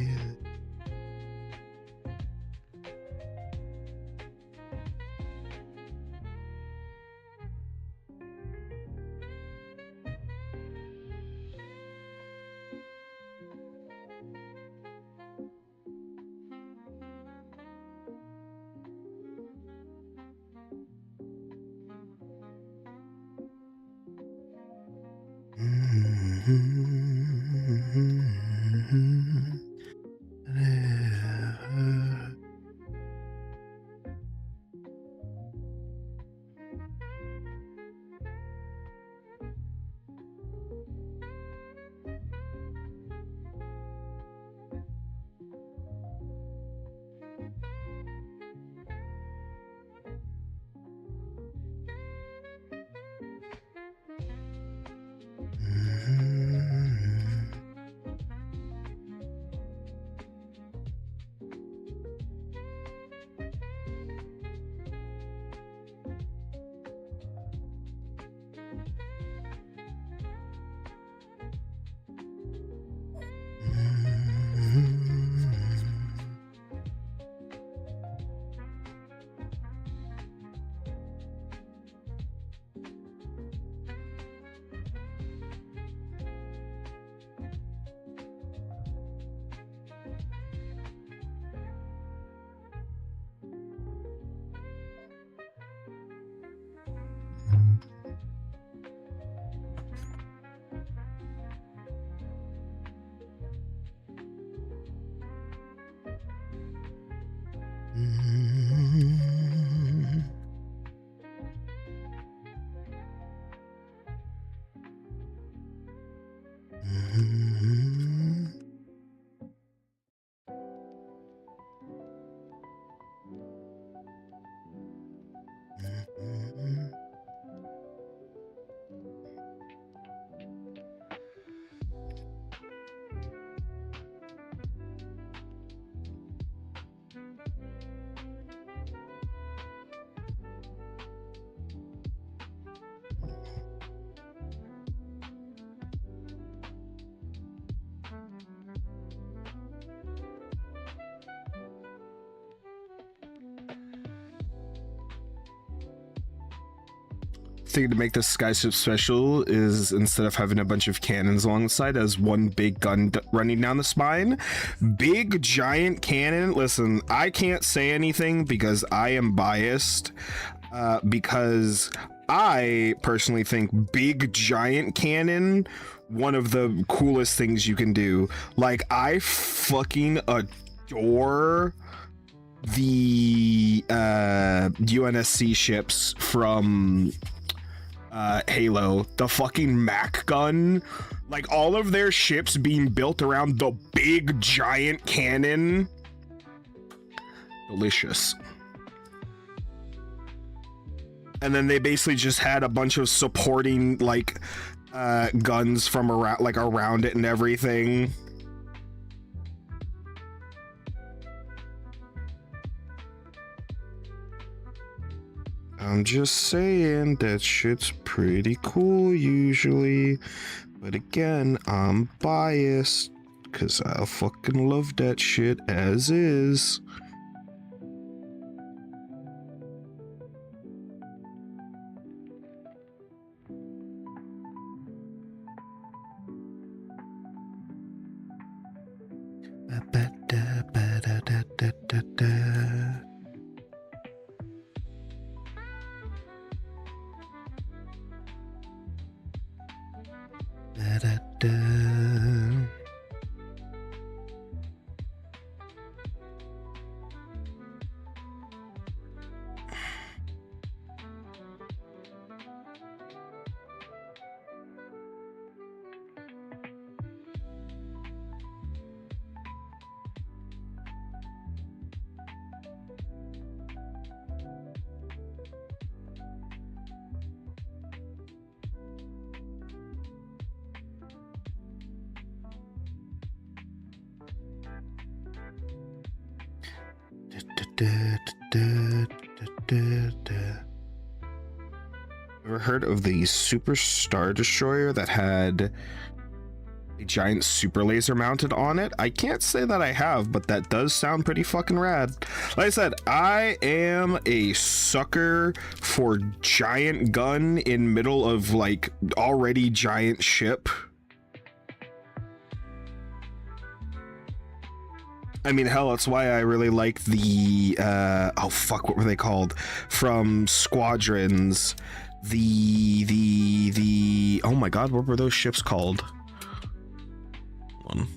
Thing to make this skyship special is instead of having a bunch of cannons along the side, as one big gun running down the spine. Big giant cannon. Listen, I can't say anything because I am biased, because I personally think big giant cannon, one of the coolest things you can do. Like, I fucking adore the UNSC ships from Halo, the fucking Mac gun, like all of their ships being built around the big giant cannon. Delicious. And then they basically just had a bunch of supporting like guns from around it and everything. I'm just saying that shit's pretty cool usually, but again, I'm biased because I fucking love that shit as is. Ever heard of the Super Star Destroyer that had a giant super laser mounted on it? I can't say that I have, but that does sound pretty fucking rad. Like I said, I am a sucker for giant gun in middle of like already giant ship. I mean, hell, that's why I really like the oh fuck, what were they called from Squadrons? The oh my god, what were those ships called? One.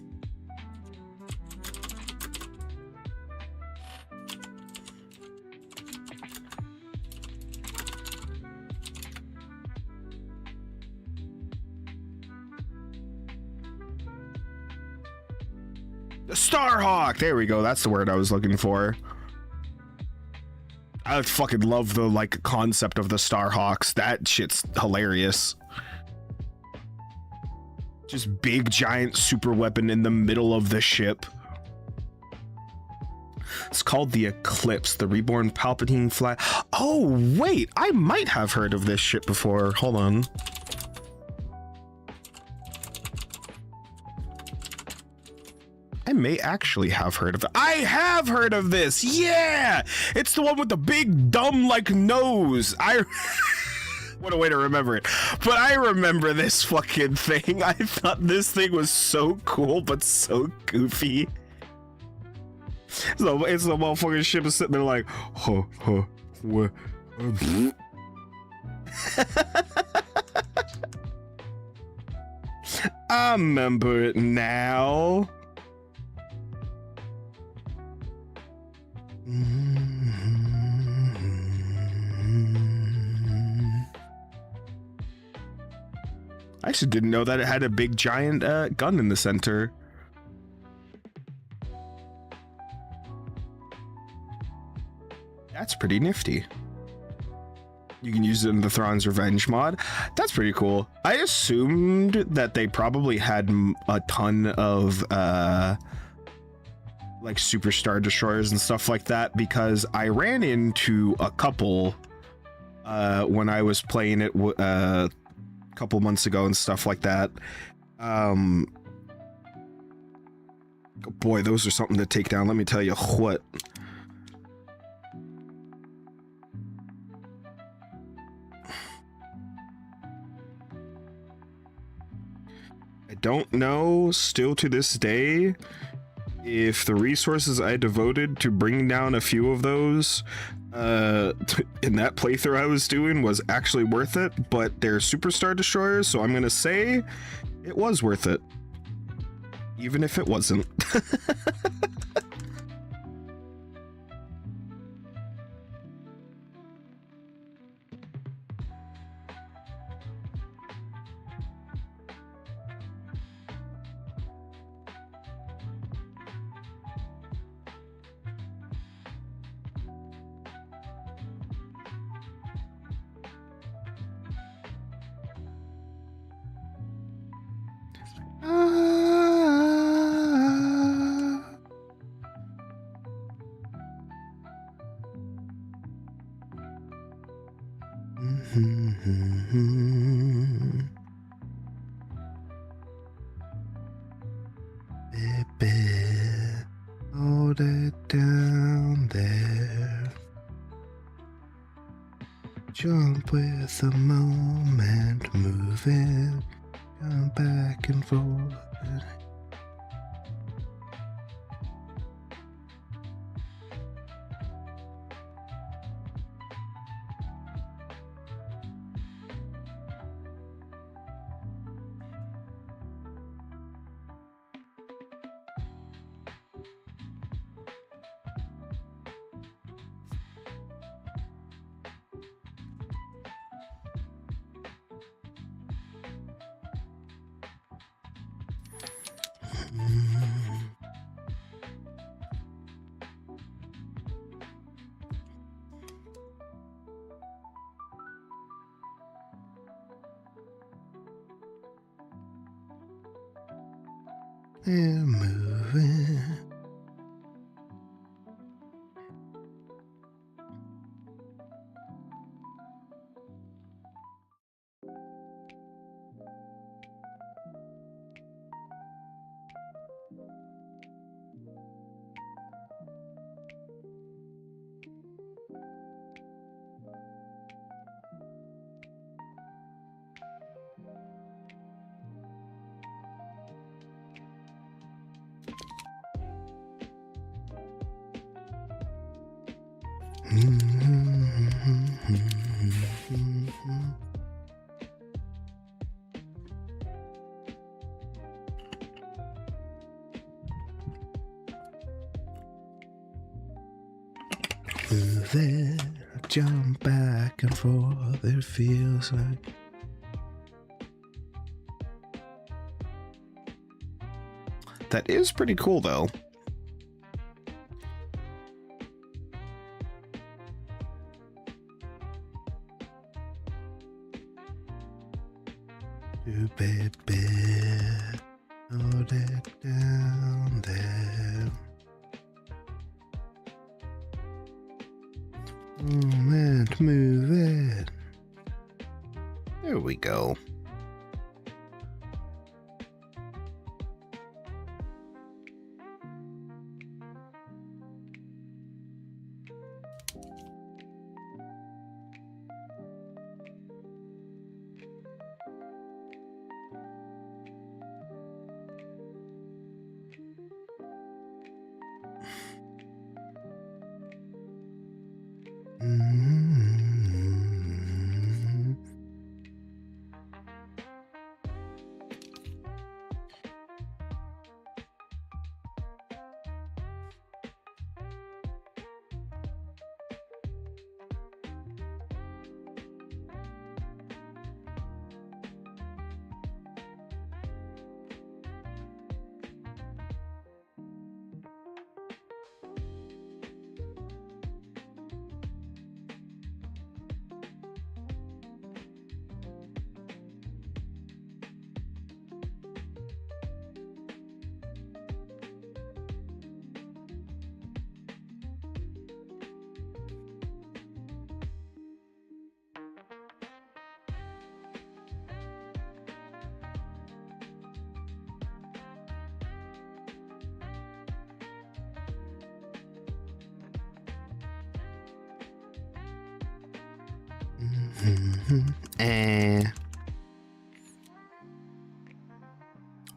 The Starhawk! There we go, that's the word I was looking for. I fucking love the like concept of the Starhawks. That shit's hilarious. Just big giant super weapon in the middle of the ship. It's called the Eclipse, the Reborn Palpatine flag. Oh wait, I might have heard of this shit before. Hold on. I may actually have heard of it. I have heard of this. Yeah, it's the one with the big dumb like nose. What a way to remember it. But I remember this fucking thing. I thought this thing was so cool, but so goofy. So it's the motherfucking ship is sitting there like, what? I remember it now. I actually didn't know that it had a big giant gun in the center. That's pretty nifty. You can use it in the Thrawn's Revenge mod. That's pretty cool. I assumed that they probably had a ton of like Super Star Destroyers and stuff like that, because I ran into a couple when I was playing it a couple months ago and stuff like that. Boy, those are something to take down, let me tell you what. I don't know still to this day if the resources I devoted to bringing down a few of those in that playthrough I was doing was actually worth it, but they're Superstar Destroyers, so I'm gonna say it was worth it, even if it wasn't. Baby, hold it down there. Jump with the moment, move it, come back and forth. And moving. Move it, jump back and forth, it feels like. That is pretty cool though. You baby, hold it down there. Moment, move it. There we go.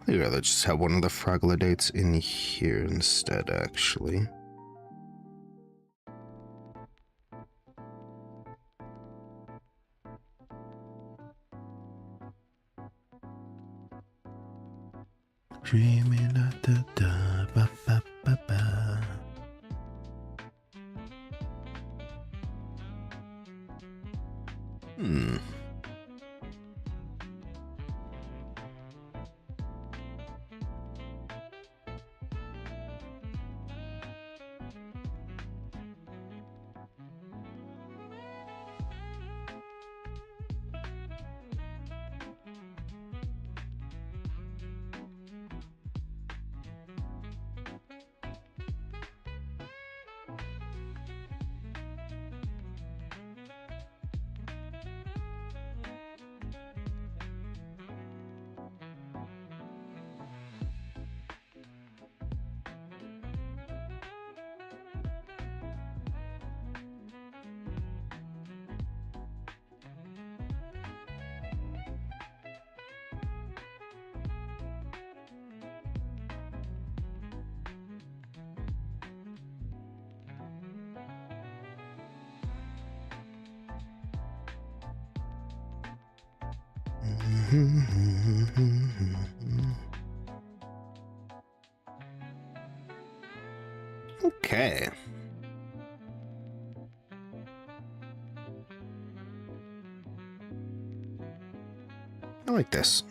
I'd rather just have one of the Fraggle dates in here instead, actually. Dreaming at the da ba ba ba ba. Okay. I like this.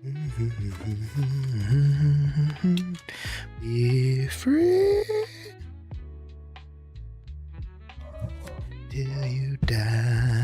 Be free till you die.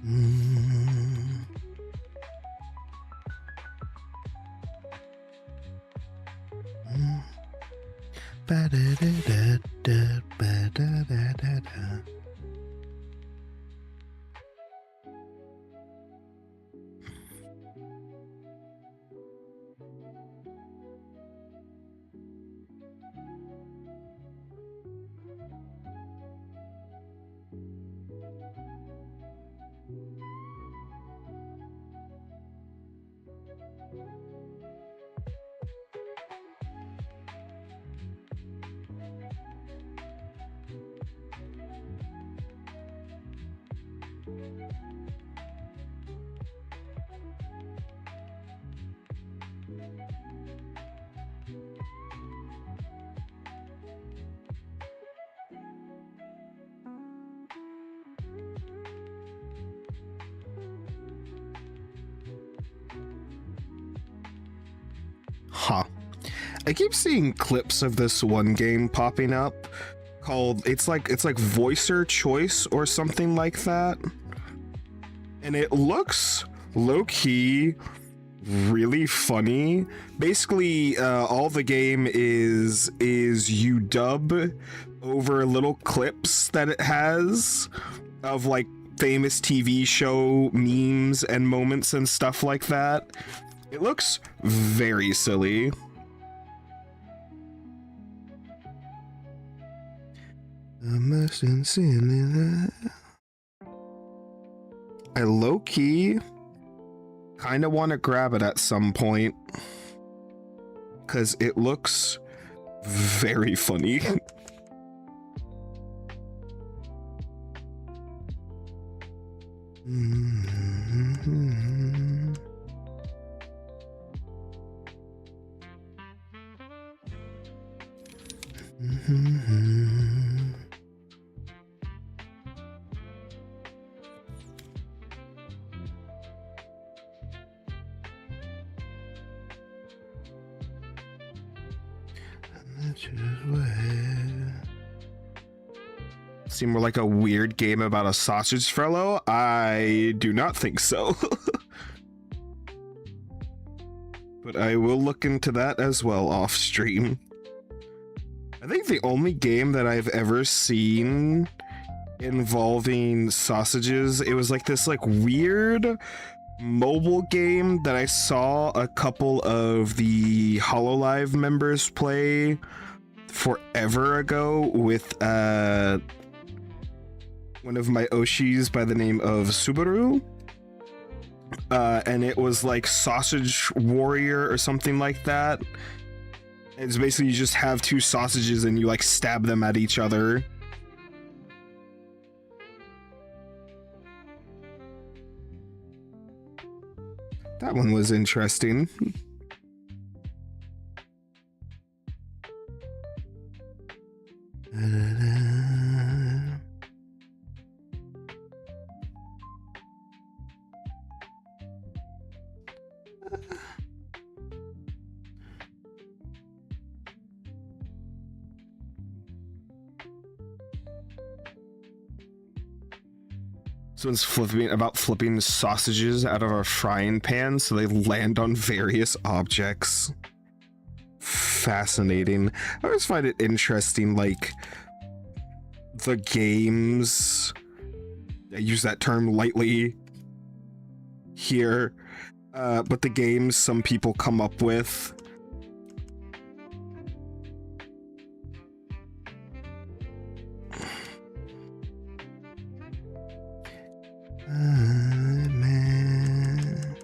Mm. Mm. Ba-da-da-da-da, ba-da-da-da-da. Huh. I keep seeing clips of this one game popping up called it's like Voicer Choice or something like that. And it looks low-key really funny. Basically, all the game is you dub over little clips that it has of like famous TV show memes and moments and stuff like that. It looks very silly. I low-key kind of want to grab it at some point because it looks very funny. Seem more like a weird game about a sausage fellow? I do not think so. But I will look into that as well off stream. I think the only game that I've ever seen involving sausages, it was like this like weird mobile game that I saw a couple of the HoloLive members play forever ago with one of my Oshis by the name of Subaru. And it was like Sausage Warrior or something like that. It's basically you just have two sausages and you like stab them at each other. That one was interesting. This one's flipping sausages out of a frying pan so they land on various objects. Fascinating. I always find it interesting, like, the games, I use that term lightly here, but the games some people come up with. Man.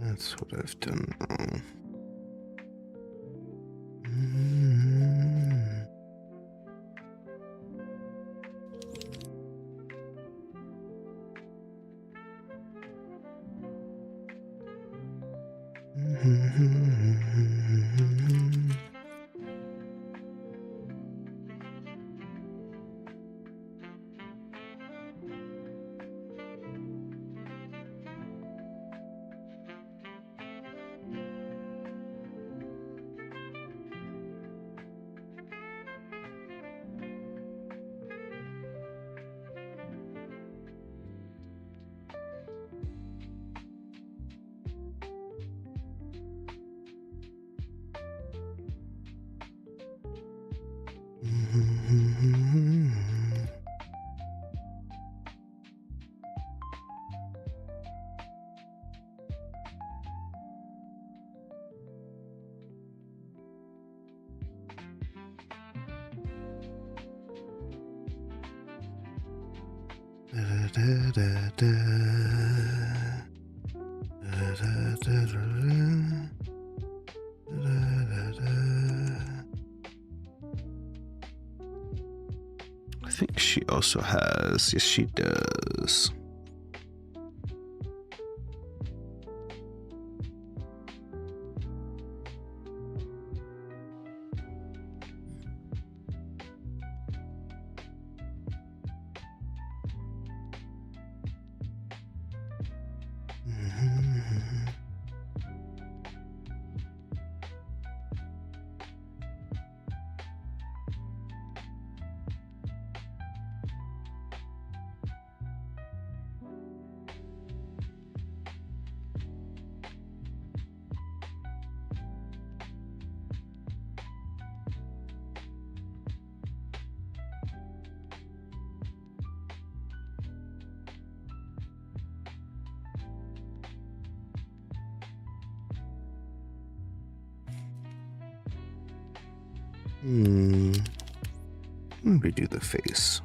That's what I've done wrong. I think she also has, yes, she does. Let me do the face.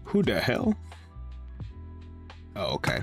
Who the hell? Oh, okay.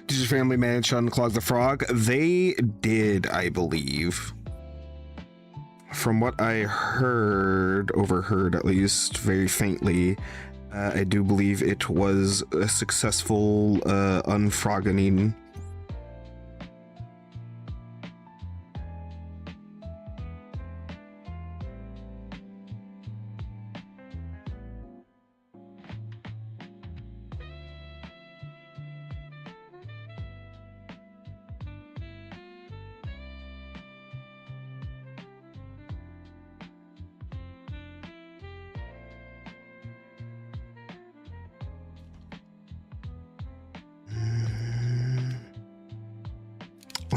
Did your family manage to unclog the frog? They did, I believe. From what I heard, overheard at least, very faintly, I do believe it was a successful unfroggening.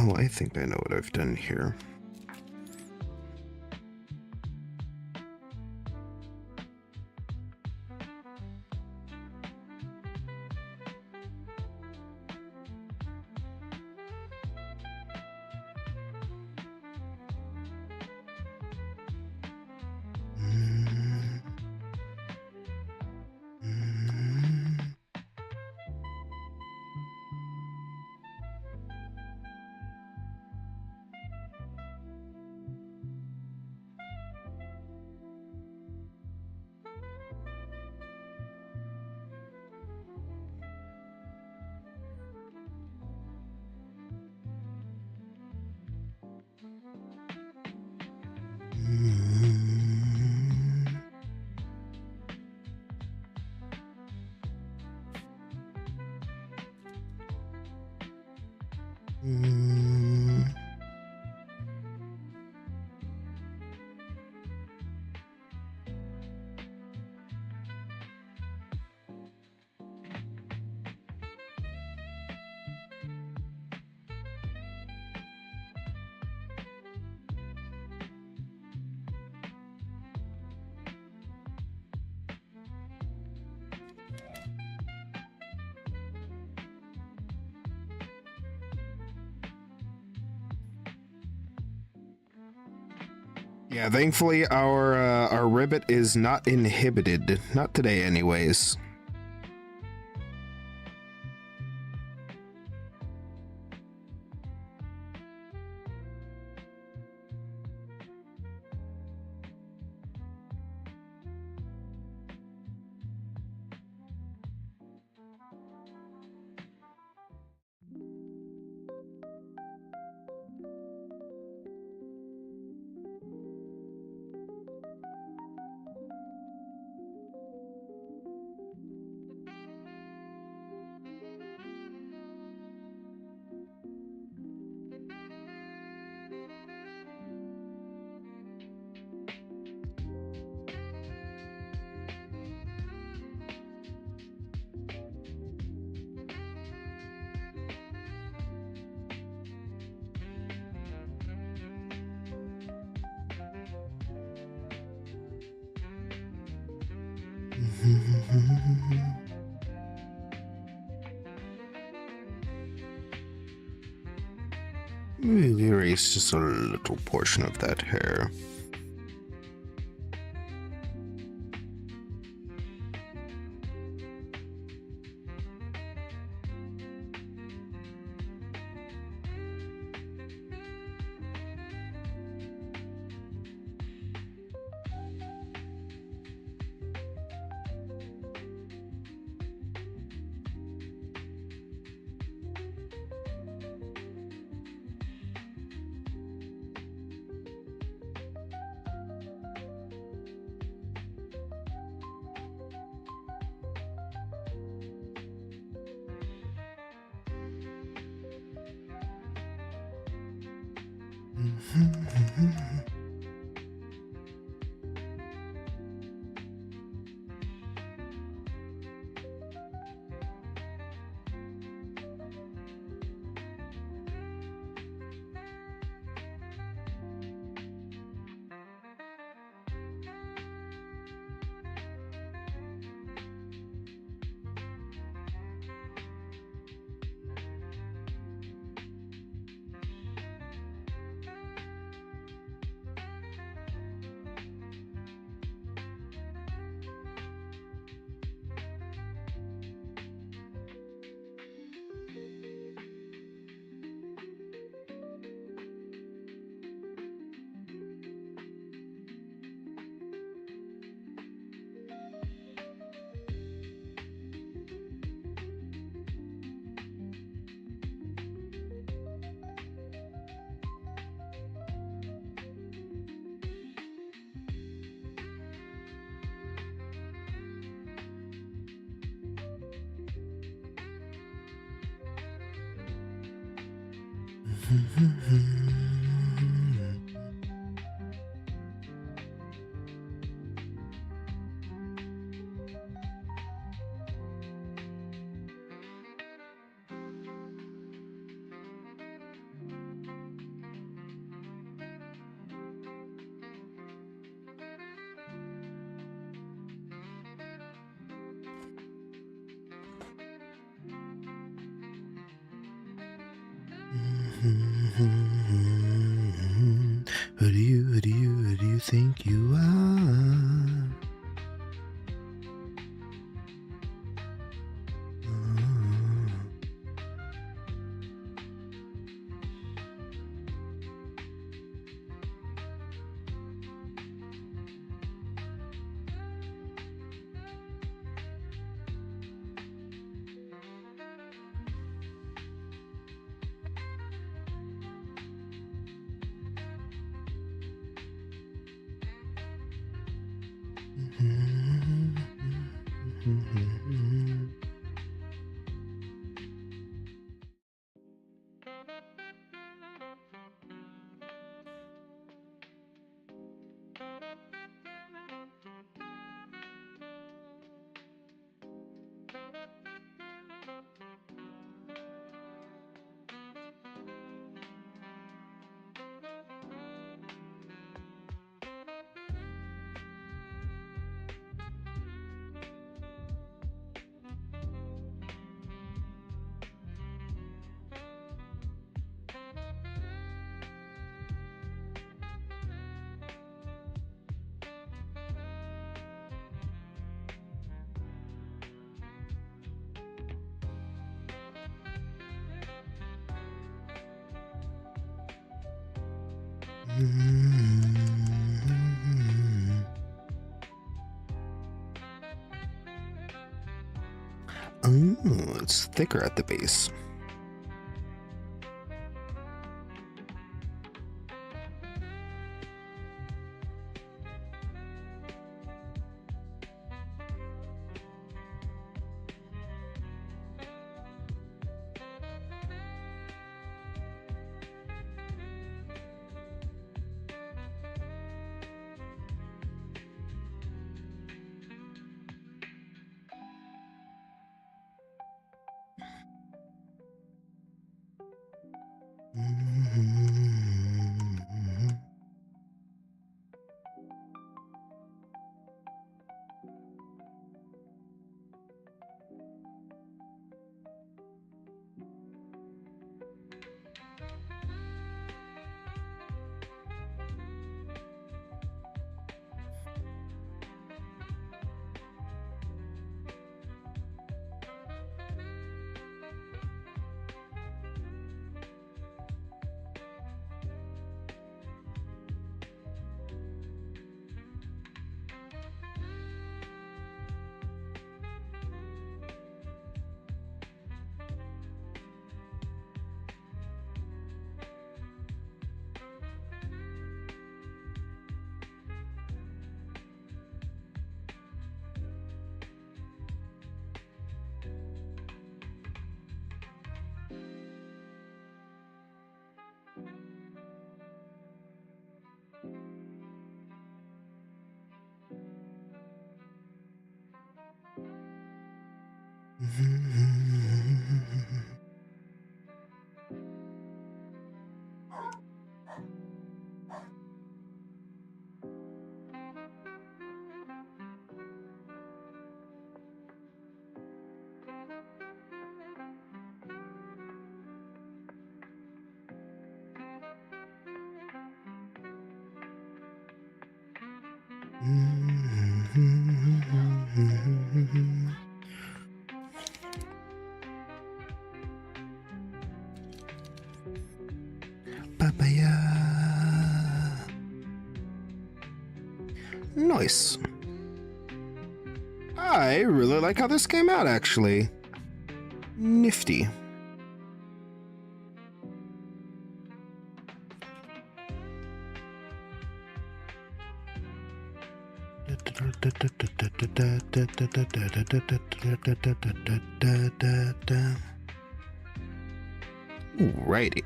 Oh, I think I know what I've done here. Yeah, thankfully our ribbit is not inhibited. Not today, anyways. Maybe erase just a little portion of that hair. Who do you think you are? Oh, it's thicker at the base. Papaya. Nice. I really like how this came out, actually. Nifty. Alrighty.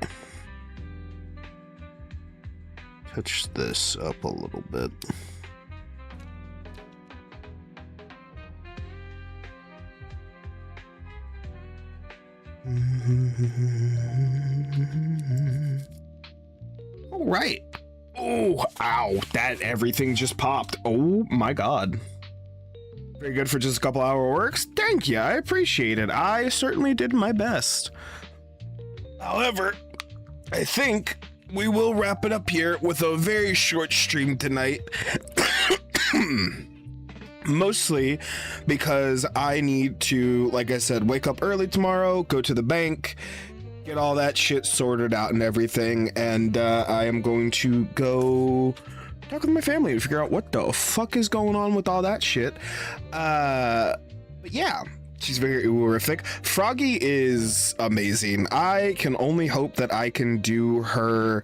Touch this up a little bit. All right. Oh, ow, that everything just popped. Oh my God. Very good for just a couple hour works. Thank you. I appreciate it. I certainly did my best. However, I think we will wrap it up here with a very short stream tonight. Mostly because I need to, like I said, wake up early tomorrow, go to the bank, get all that shit sorted out and everything, and I am going to go talk with my family and figure out what the fuck is going on with all that shit. But yeah, she's very horrific. Froggy is amazing. I can only hope that I can do her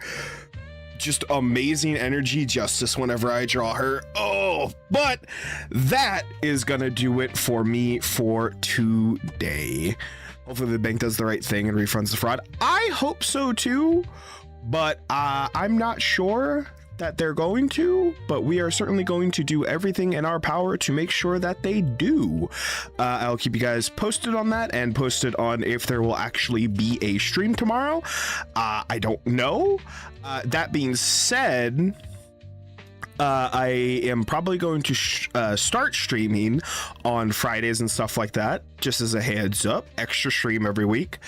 just amazing energy justice whenever I draw her. Oh, but that is gonna do it for me for today. Hopefully the bank does the right thing and refunds the fraud. I hope so too, but I'm not sure that they're going to, but we are certainly going to do everything in our power to make sure that they do. I'll keep you guys posted on that and posted on if there will actually be a stream tomorrow. I don't know. That being said, I am probably going to start streaming on Fridays and stuff like that, just as a heads up. Extra stream every week.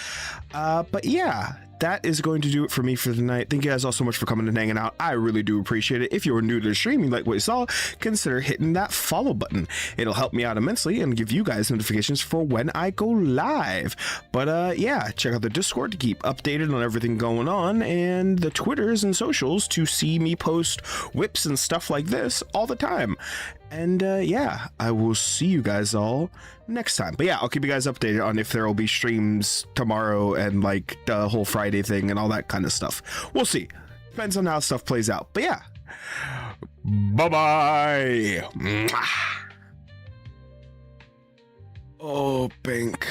But yeah, that is going to do it for me for tonight. Thank you guys all so much for coming and hanging out. I really do appreciate it. If you're new to the stream, you like what you saw, consider hitting that follow button. It'll help me out immensely and give you guys notifications for when I go live. But yeah, check out the Discord to keep updated on everything going on, and the Twitters and socials to see me post whips and stuff like this all the time. And yeah, I will see you guys all next time. But yeah, I'll keep you guys updated on if there will be streams tomorrow and like the whole Friday thing and all that kind of stuff. We'll see. Depends on how stuff plays out. But yeah, bye-bye. Oh, bank.